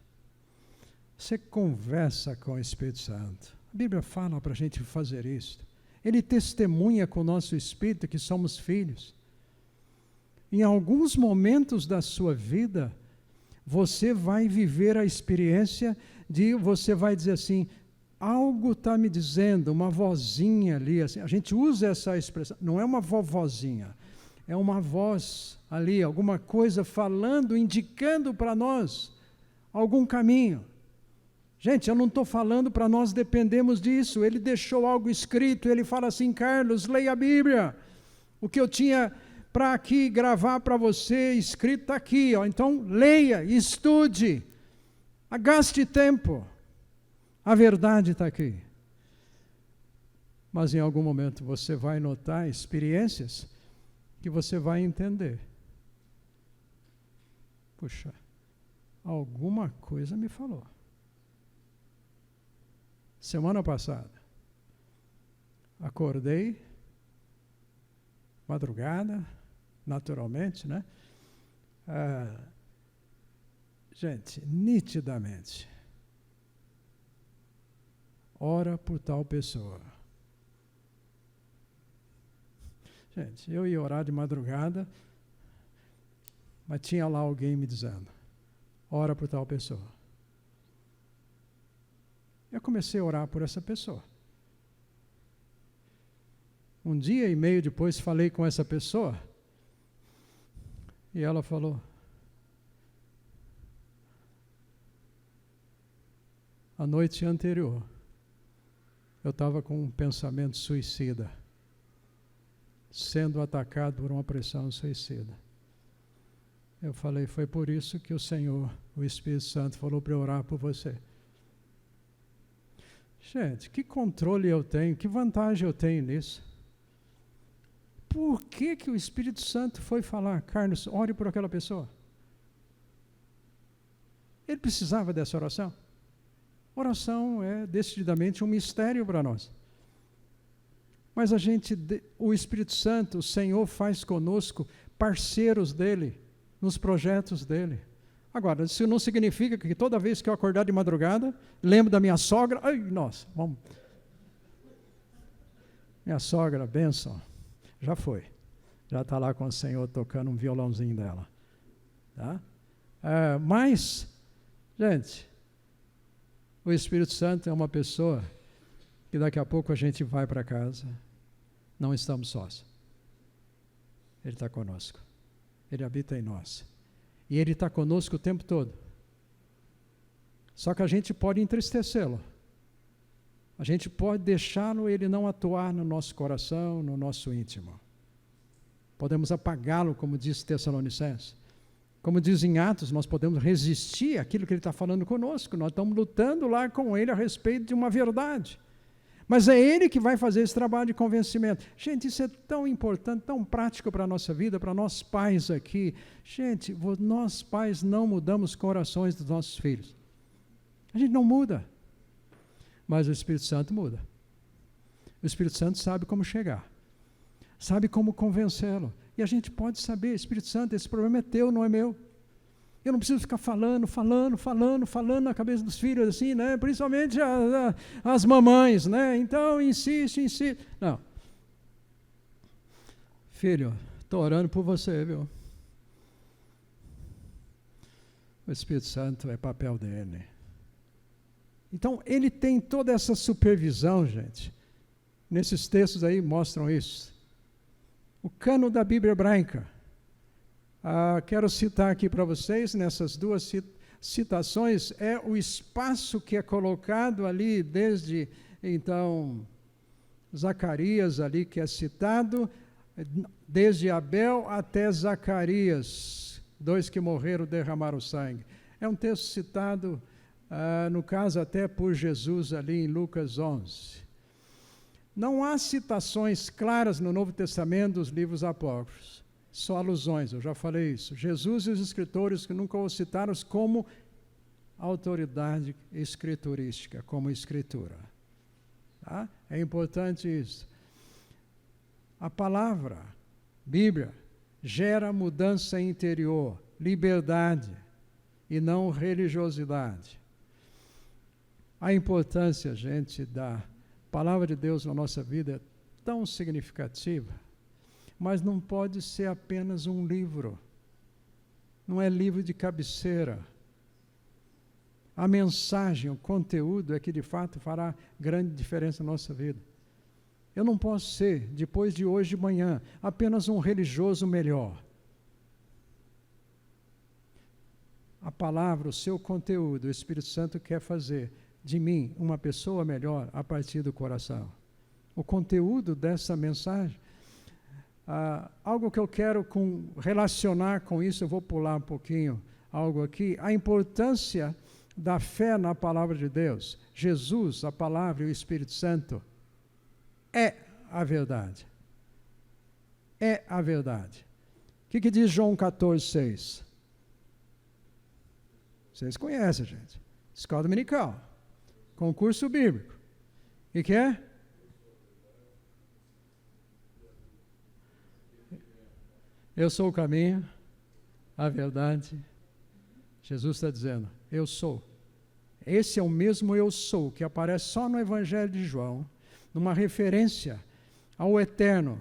Você conversa com o Espírito Santo. A Bíblia fala para a gente fazer isso. Ele testemunha com o nosso espírito que somos filhos. Em alguns momentos da sua vida, você vai viver a experiência você vai dizer assim, algo está me dizendo, uma vozinha ali, assim, a gente usa essa expressão, não é uma vovozinha, é uma voz ali, alguma coisa falando, indicando para nós algum caminho. Gente, eu não estou falando para nós dependermos disso, ele deixou algo escrito, ele fala assim, Carlos, leia a Bíblia, o que eu tinha para aqui gravar para você, escrito está aqui, ó. Então leia, estude, gaste tempo, a verdade está aqui. Mas em algum momento você vai notar experiências que você vai entender. Puxa, alguma coisa me falou. Semana passada, acordei, madrugada, naturalmente, né? Gente, nitidamente, ora por tal pessoa. Gente, eu ia orar de madrugada, mas tinha lá alguém me dizendo, ora por tal pessoa. Eu comecei a orar por essa pessoa. Um dia e meio depois falei com essa pessoa e ela falou, a noite anterior eu estava com um pensamento suicida, sendo atacado por uma pressão suicida. Eu falei, foi por isso que o Senhor, o Espírito Santo, falou para eu orar por você. Gente, que controle eu tenho, que vantagem eu tenho nisso? Por que o Espírito Santo foi falar, Carlos, ore por aquela pessoa? Ele precisava dessa oração? Oração é decididamente um mistério para nós. Mas o Espírito Santo, o Senhor faz conosco parceiros dele, nos projetos dele. Agora, isso não significa que toda vez que eu acordar de madrugada, lembro da minha sogra, ai, nossa, vamos. Minha sogra, bênção, já foi. Já está lá com o Senhor tocando um violãozinho dela. Tá? Mas, gente, o Espírito Santo é uma pessoa que daqui a pouco a gente vai para casa, não estamos sós. Ele está conosco. Ele habita em nós. E Ele está conosco o tempo todo. Só que a gente pode entristecê-lo. A gente pode deixá-lo, ele não atuar no nosso coração, no nosso íntimo. Podemos apagá-lo, como diz Tessalonicenses. Como diz em Atos, nós podemos resistir àquilo que Ele está falando conosco. Nós estamos lutando lá com Ele a respeito de uma verdade. Mas é Ele que vai fazer esse trabalho de convencimento. Gente, isso é tão importante, tão prático para a nossa vida, para nós pais aqui. Gente, nós pais não mudamos corações dos nossos filhos. A gente não muda. Mas o Espírito Santo muda. O Espírito Santo sabe como chegar. Sabe como convencê-lo. E a gente pode saber, Espírito Santo, esse problema é teu, não é meu. Eu não preciso ficar falando na cabeça dos filhos, assim, né? Principalmente as mamães, né? Então, insiste. Não. Filho, estou orando por você, viu? O Espírito Santo é papel dele. Então, ele tem toda essa supervisão, gente. Nesses textos aí mostram isso. O cânon da Bíblia hebraica. Quero citar aqui para vocês, nessas duas citações, é o espaço que é colocado ali, desde, então, Zacarias ali, que é citado, desde Abel até Zacarias, dois que morreram, derramaram sangue. É um texto citado, no caso, até por Jesus ali em Lucas 11. Não há citações claras no Novo Testamento dos livros apócrifos. Só alusões, eu já falei isso. Jesus e os escritores que nunca o citaram como autoridade escriturística, como escritura. Tá? É importante isso. A palavra, Bíblia, gera mudança interior, liberdade e não religiosidade. A importância, gente, da palavra de Deus na nossa vida é tão significativa. Mas não pode ser apenas um livro. Não é livro de cabeceira. A mensagem, o conteúdo é que de fato fará grande diferença na nossa vida. Eu não posso ser, depois de hoje de manhã, apenas um religioso melhor. A palavra, o seu conteúdo, o Espírito Santo quer fazer de mim uma pessoa melhor a partir do coração. O conteúdo dessa mensagem, algo que eu quero relacionar com isso, eu vou pular um pouquinho algo aqui, a importância da fé na palavra de Deus. Jesus, a palavra e o Espírito Santo é a verdade. É a verdade. O que diz João 14:6? Vocês conhecem, gente. Escola dominical. Concurso bíblico. O que é? Eu sou o caminho, a verdade. Jesus está dizendo, eu sou. Esse é o mesmo eu sou, que aparece só no Evangelho de João, numa referência ao eterno.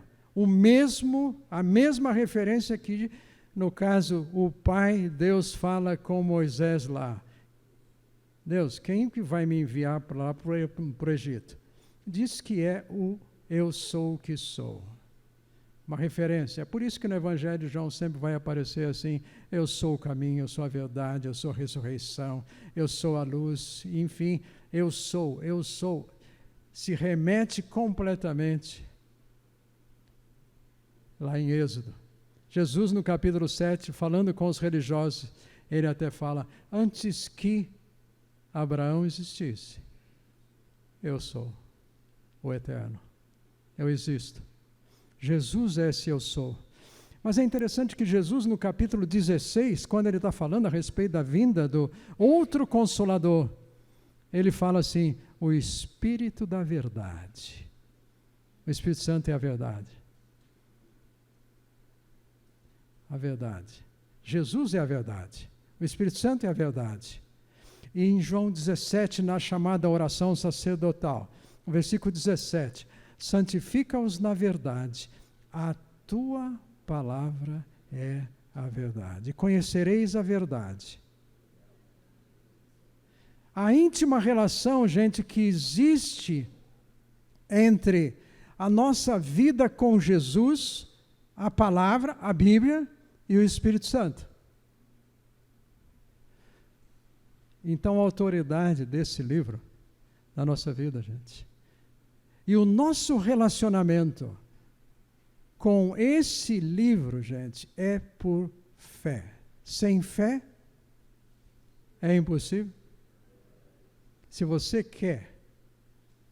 A mesma referência que, no caso, o Pai, Deus fala com Moisés lá. Deus, quem que vai me enviar para lá para o Egito? Diz que é o eu sou o que sou. Uma referência. É por isso que no Evangelho de João sempre vai aparecer assim, eu sou o caminho, eu sou a verdade, eu sou a ressurreição, eu sou a luz, enfim, eu sou. Se remete completamente lá em Êxodo. Jesus, no capítulo 7, falando com os religiosos, ele até fala, antes que Abraão existisse, eu sou o eterno. Eu existo. Jesus é esse eu sou. Mas é interessante que Jesus, no capítulo 16, quando ele está falando a respeito da vinda do outro Consolador, ele fala assim, o Espírito da verdade. O Espírito Santo é a verdade. A verdade. Jesus é a verdade. O Espírito Santo é a verdade. E em João 17, na chamada oração sacerdotal, no versículo 17, santifica-os na verdade, a tua palavra é a verdade. Conhecereis a verdade. A íntima relação, gente, que existe entre a nossa vida com Jesus, a palavra, a Bíblia e o Espírito Santo. Então, a autoridade desse livro na nossa vida, gente. E o nosso relacionamento com esse livro, gente, é por fé. Sem fé, é impossível. Se você quer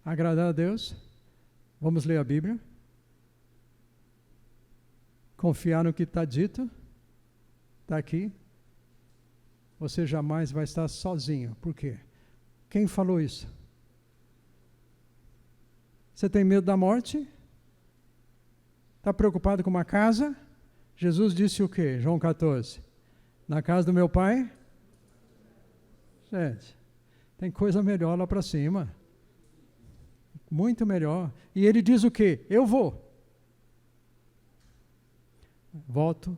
agradar a Deus, vamos ler a Bíblia. Confiar no que está dito, está aqui. Você jamais vai estar sozinho. Por quê? Quem falou isso? Você tem medo da morte? Está preocupado com uma casa? Jesus disse o quê? João 14. Na casa do meu pai? Gente, tem coisa melhor lá para cima. Muito melhor. E ele diz o quê? Eu vou. Volto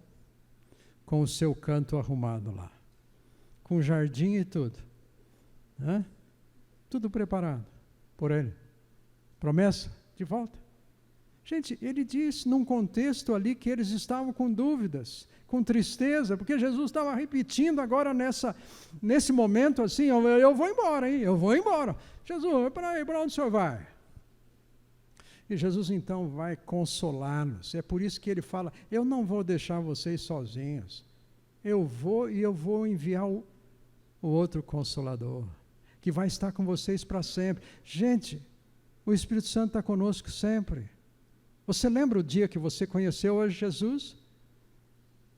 com o seu canto arrumado lá. Com jardim e tudo. Né? Tudo preparado por ele. Promessa de volta. Gente, ele diz num contexto ali que eles estavam com dúvidas, com tristeza, porque Jesus estava repetindo agora nesse momento assim, eu vou embora, hein? Eu vou embora. Jesus, para onde o senhor vai? E Jesus então vai consolá-los. É por isso que ele fala, eu não vou deixar vocês sozinhos. Eu vou enviar o outro Consolador, que vai estar com vocês para sempre. Gente, o Espírito Santo está conosco sempre. Você lembra o dia que você conheceu hoje Jesus?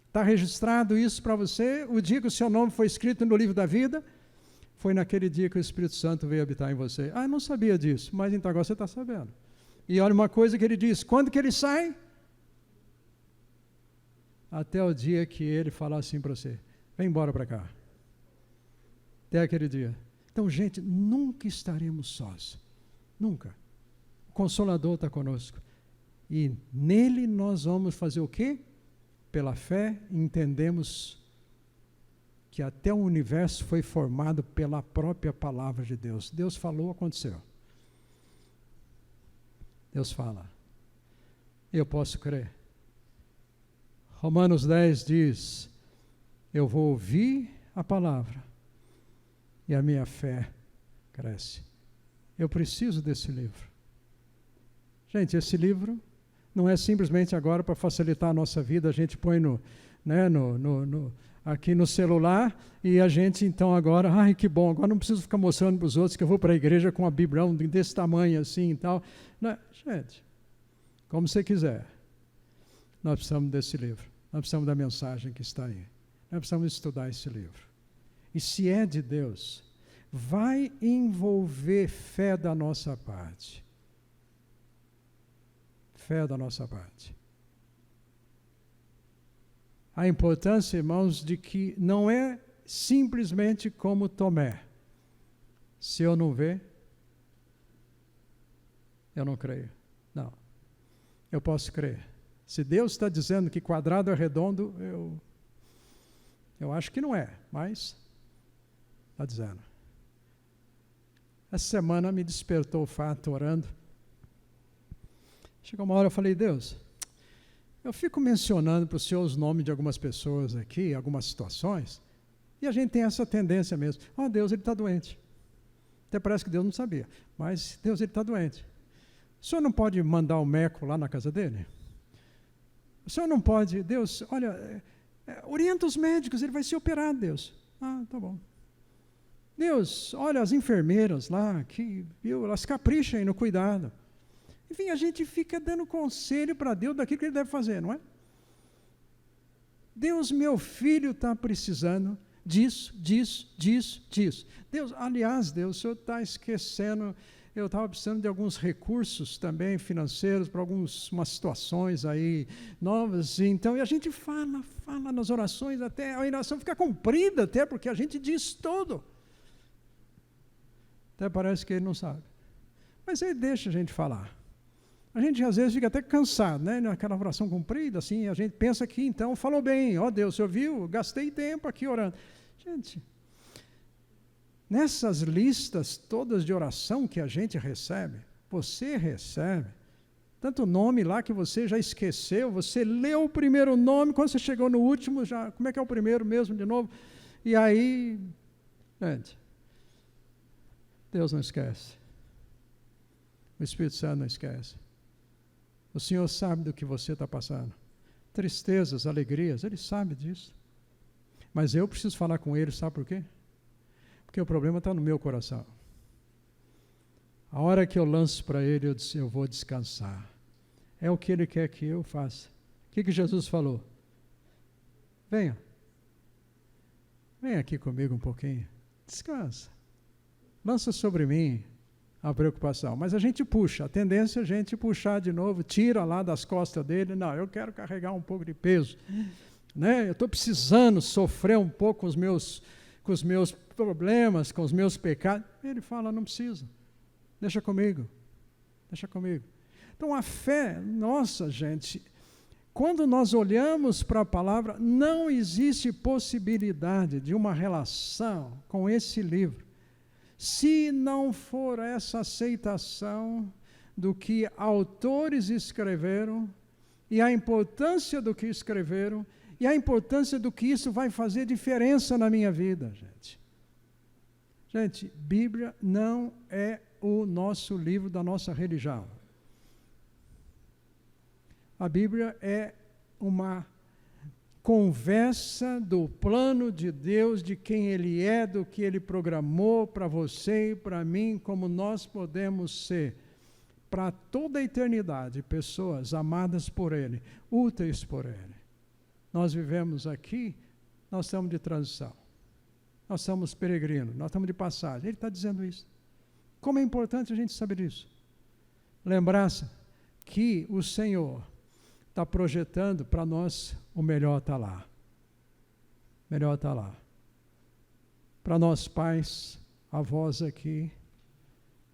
Está registrado isso para você? O dia que o seu nome foi escrito no livro da vida? Foi naquele dia que o Espírito Santo veio habitar em você. Ah, eu não sabia disso, mas então agora você está sabendo. E olha uma coisa que ele diz, quando que ele sai? Até o dia que ele falar assim para você, vem embora para cá. Até aquele dia. Então, gente, nunca estaremos sós. Nunca. O Consolador está conosco. E nele nós vamos fazer o quê? Pela fé, entendemos que até o universo foi formado pela própria palavra de Deus. Deus falou, aconteceu. Deus fala. Eu posso crer. Romanos 10 diz, eu vou ouvir a palavra e a minha fé cresce. Eu preciso desse livro. Gente, esse livro não é simplesmente agora para facilitar a nossa vida, a gente põe aqui no celular e a gente então agora, ai que bom, agora não preciso ficar mostrando para os outros que eu vou para a igreja com a Bíblia desse tamanho assim e tal. Não, gente, como você quiser, nós precisamos desse livro, nós precisamos da mensagem que está aí, nós precisamos estudar esse livro. E se é de Deus, vai envolver fé da nossa parte. Fé da nossa parte. A importância, irmãos, de que não é simplesmente como Tomé. Se eu não ver, eu não creio. Não. Eu posso crer. Se Deus está dizendo que quadrado é redondo, eu acho que não é, mas está dizendo. Essa semana me despertou o fato, orando. Chegou uma hora eu falei, Deus, eu fico mencionando para o Senhor os nomes de algumas pessoas aqui, algumas situações, e a gente tem essa tendência mesmo. Deus, ele está doente. Até parece que Deus não sabia, mas Deus, ele está doente. O Senhor não pode mandar o Meco lá na casa dele? O Senhor não pode, Deus, olha, orienta os médicos, ele vai ser operado, Deus. Tá bom. Deus, olha as enfermeiras lá, elas capricham no cuidado. Enfim, a gente fica dando conselho para Deus daquilo que ele deve fazer, não é? Deus, meu filho está precisando disso. Deus, aliás, Deus, o Senhor está esquecendo, eu estava precisando de alguns recursos também financeiros para algumas situações aí novas. Então, e a gente fala nas orações, até a oração fica comprida, até porque a gente diz tudo. Até parece que ele não sabe. Mas ele deixa a gente falar. A gente às vezes fica até cansado, né? Naquela oração comprida, assim, a gente pensa que então falou bem, Deus, você ouviu? Gastei tempo aqui orando. Gente, nessas listas todas de oração que a gente recebe, você recebe, tanto nome lá que você já esqueceu, você leu o primeiro nome, quando você chegou no último, já, como é que é o primeiro mesmo de novo? E aí, gente, Deus não esquece. O Espírito Santo não esquece. O Senhor sabe do que você está passando. Tristezas, alegrias, Ele sabe disso. Mas eu preciso falar com Ele, sabe por quê? Porque o problema está no meu coração. A hora que eu lanço para Ele, eu vou descansar. É o que Ele quer que eu faça. O que Jesus falou? Venha. Venha aqui comigo um pouquinho. Descansa. Lança sobre mim a preocupação. Mas a gente puxa, a tendência é a gente puxar de novo, tira lá das costas dele. Não, eu quero carregar um pouco de peso. Né? Eu estou precisando sofrer um pouco com os meus problemas, com os meus pecados. Ele fala, não precisa. Deixa comigo. Deixa comigo. Então a fé, nossa gente, quando nós olhamos para a palavra, não existe possibilidade de uma relação com esse livro se não for essa aceitação do que autores escreveram e a importância do que escreveram e a importância do que isso vai fazer diferença na minha vida, gente. Gente, Bíblia não é o nosso livro da nossa religião. A Bíblia é uma conversa do plano de Deus, de quem Ele é, do que Ele programou para você e para mim, como nós podemos ser, para toda a eternidade, pessoas amadas por Ele, úteis por Ele. Nós vivemos aqui, nós estamos de transição, nós somos peregrinos, nós estamos de passagem. Ele está dizendo isso. Como é importante a gente saber isso. Lembrar-se que o Senhor está projetando para nós, o melhor está lá. Melhor está lá. Para nós pais, avós aqui,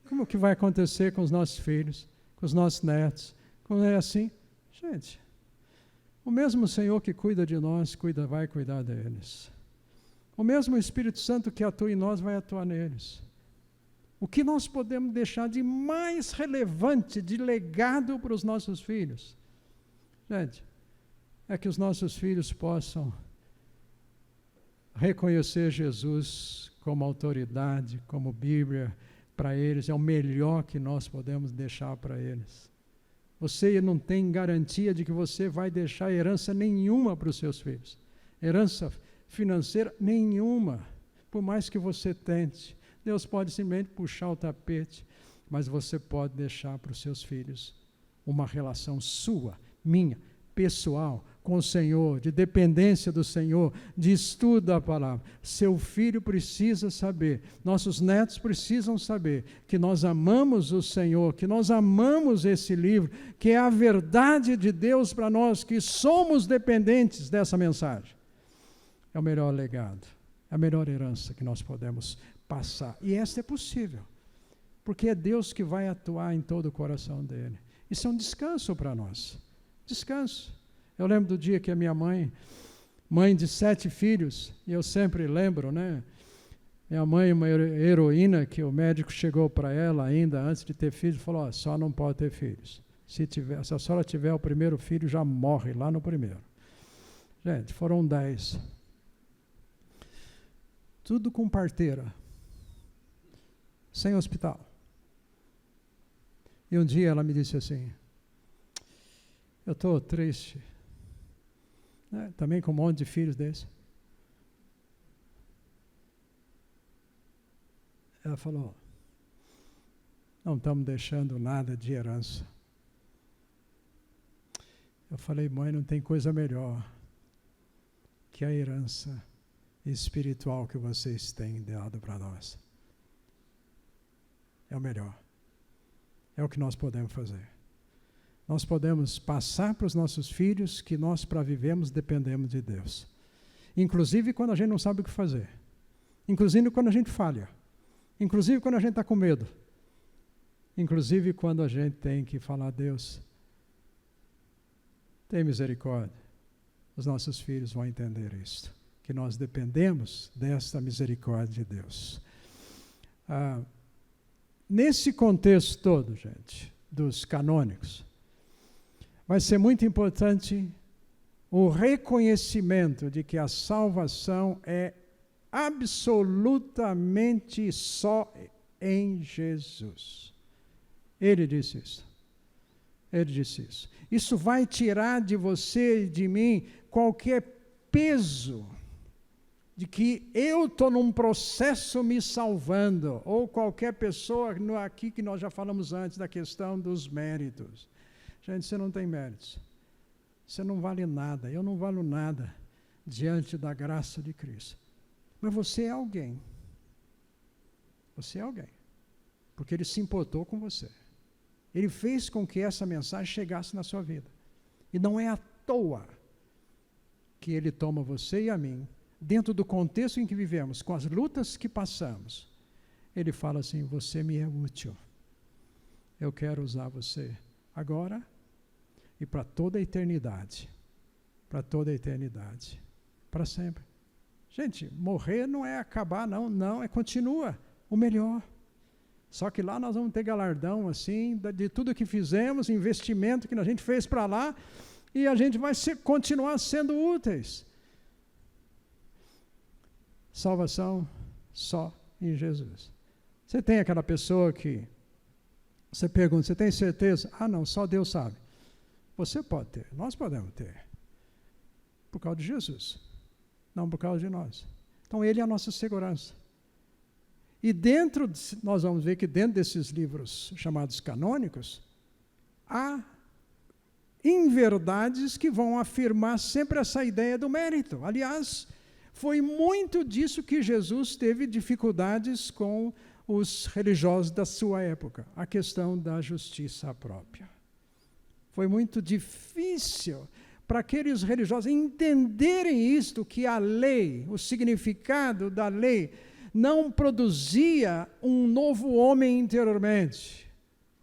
como que vai acontecer com os nossos filhos, com os nossos netos? Como é assim? Gente, o mesmo Senhor que cuida de nós, vai cuidar deles. O mesmo Espírito Santo que atua em nós vai atuar neles. O que nós podemos deixar de mais relevante, de legado para os nossos filhos? Gente, é que os nossos filhos possam reconhecer Jesus como autoridade, como Bíblia para eles. É o melhor que nós podemos deixar para eles. Você não tem garantia de que você vai deixar herança nenhuma para os seus filhos. Herança financeira nenhuma, por mais que você tente. Deus pode simplesmente puxar o tapete, mas você pode deixar para os seus filhos uma relação sua, minha, pessoal, com o Senhor, de dependência do Senhor, de estudo da palavra. Seu filho precisa saber, nossos netos precisam saber que nós amamos o Senhor, que nós amamos esse livro, que é a verdade de Deus para nós, que somos dependentes dessa mensagem. É o melhor legado, é a melhor herança que nós podemos passar. E esta é possível, porque é Deus que vai atuar em todo o coração dele. Isso é um descanso para nós. Descanso. Eu lembro do dia que a minha mãe de 7 filhos, e eu sempre lembro, né? Minha mãe, uma heroína, que o médico chegou para ela ainda antes de ter filhos, falou, só não pode ter filhos. Se a senhora tiver o primeiro filho, já morre lá no primeiro. Gente, foram 10. Tudo com parteira. Sem hospital. E um dia ela me disse assim, eu estou triste, né? Também com um monte de filhos desses. Ela falou, não estamos deixando nada de herança. Eu falei, mãe, não tem coisa melhor que a herança espiritual que vocês têm dado para nós. É o melhor. É o que nós podemos fazer. Nós podemos passar para os nossos filhos que nós, para vivermos, dependemos de Deus. Inclusive quando a gente não sabe o que fazer. Inclusive quando a gente falha. Inclusive quando a gente está com medo. Inclusive quando a gente tem que falar, Deus, tem misericórdia. Os nossos filhos vão entender isto. Que nós dependemos desta misericórdia de Deus. Nesse contexto todo, gente, dos canônicos, vai ser muito importante o reconhecimento de que a salvação é absolutamente só em Jesus. Ele disse isso. Ele disse isso. Isso vai tirar de você e de mim qualquer peso de que eu estou num processo me salvando, ou qualquer pessoa aqui que nós já falamos antes da questão dos méritos. Gente, você não tem méritos. Você não vale nada. Eu não valho nada diante da graça de Cristo. Mas você é alguém. Você é alguém. Porque Ele se importou com você. Ele fez com que essa mensagem chegasse na sua vida. E não é à toa que Ele toma você e a mim, dentro do contexto em que vivemos, com as lutas que passamos. Ele fala assim, você me é útil. Eu quero usar você agora e para toda a eternidade. Para toda a eternidade. Para sempre. Gente, morrer não é acabar, não, continua o melhor. Só que lá nós vamos ter galardão, assim, de tudo que fizemos, investimento que a gente fez para lá, e a gente vai continuar sendo úteis. Salvação só em Jesus. Você tem aquela pessoa que você pergunta, você tem certeza? Não, só Deus sabe. Você pode ter, nós podemos ter. Por causa de Jesus, não por causa de nós. Então Ele é a nossa segurança. E nós vamos ver que dentro desses livros chamados canônicos, há inverdades que vão afirmar sempre essa ideia do mérito. Aliás, foi muito disso que Jesus teve dificuldades com os religiosos da sua época, a questão da justiça própria. Foi muito difícil para aqueles religiosos entenderem isto, que a lei, o significado da lei, não produzia um novo homem interiormente.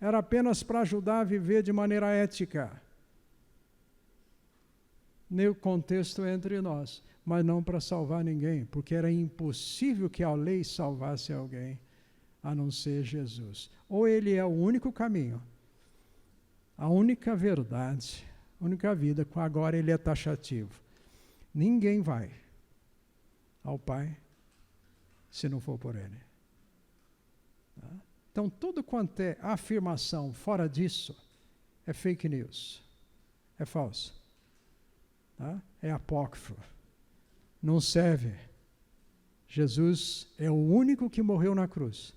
Era apenas para ajudar a viver de maneira ética. No contexto entre nós. mas não para salvar ninguém, porque era impossível que a lei salvasse alguém, a não ser Jesus. Ou ele é o único caminho, a única verdade, a única vida, agora ele é taxativo. Ninguém vai ao Pai se não for por ele. Então, tudo quanto é afirmação fora disso é fake news, é falso, é apócrifo, não serve. Jesus é o único que morreu na cruz.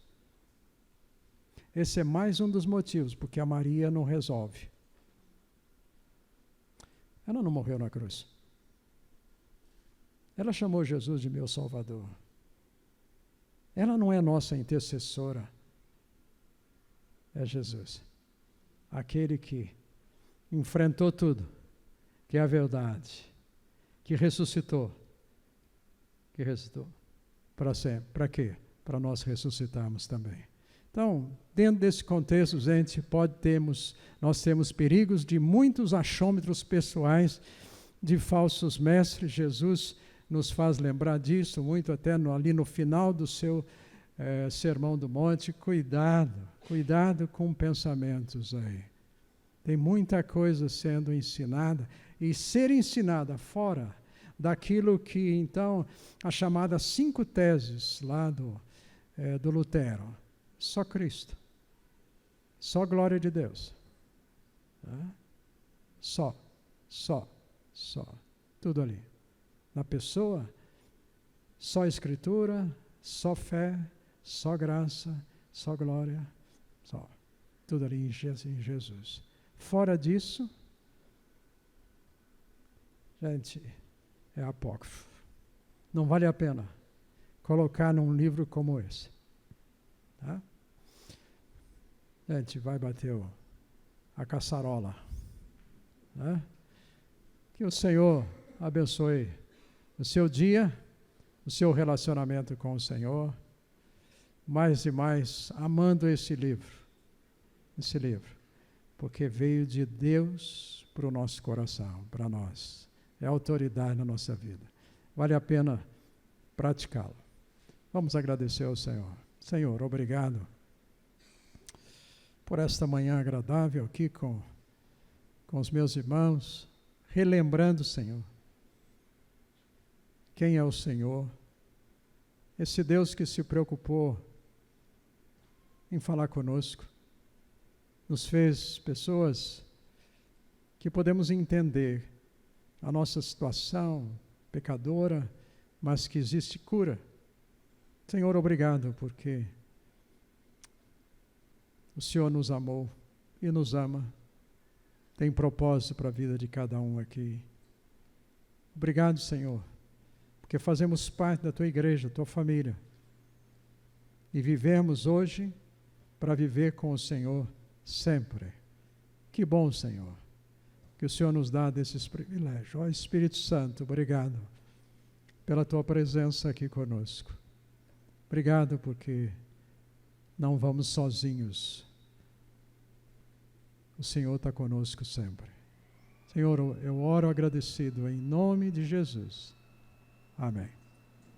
Esse é mais um dos motivos, porque a Maria não resolve. Ela não morreu na cruz. Ela chamou Jesus de meu Salvador. Ela não é nossa intercessora. É Jesus. Aquele que enfrentou tudo, que é a verdade, que ressuscitou. Que ressuscitou para sempre. Para quê? Para nós ressuscitarmos também. Então, dentro desse contexto, gente, nós temos perigos de muitos achômetros pessoais, de falsos mestres. Jesus nos faz lembrar disso, muito até ali no final do seu Sermão do Monte. Cuidado com pensamentos aí. Tem muita coisa sendo ensinada, e ser ensinada fora daquilo que, então, as chamadas 5 teses lá do Lutero. Só Cristo. Só glória de Deus. Só. Tudo ali. Na pessoa, só Escritura, só fé, só graça, só glória, só. Tudo ali em Jesus. Fora disso, gente, é apócrifo. Não vale a pena colocar num livro como esse. Tá? A gente vai bater a caçarola. Né? Que o Senhor abençoe o seu dia, o seu relacionamento com o Senhor, mais e mais amando esse livro, porque veio de Deus para o nosso coração, para nós. É autoridade na nossa vida. Vale a pena praticá-lo. Vamos agradecer ao Senhor. Senhor, obrigado por esta manhã agradável aqui com os meus irmãos, relembrando, Senhor, quem é o Senhor, esse Deus que se preocupou em falar conosco, nos fez pessoas que podemos entender a nossa situação pecadora, mas que existe cura. Senhor, obrigado, porque o Senhor nos amou e nos ama, tem propósito para a vida de cada um aqui. Obrigado, Senhor, porque fazemos parte da Tua igreja, Tua família, e vivemos hoje para viver com o Senhor sempre. Que bom, Senhor, que o Senhor nos dá desses privilégios. Ó Espírito Santo, obrigado pela Tua presença aqui conosco. Obrigado porque não vamos sozinhos. O Senhor está conosco sempre. Senhor, eu oro agradecido em nome de Jesus. Amém.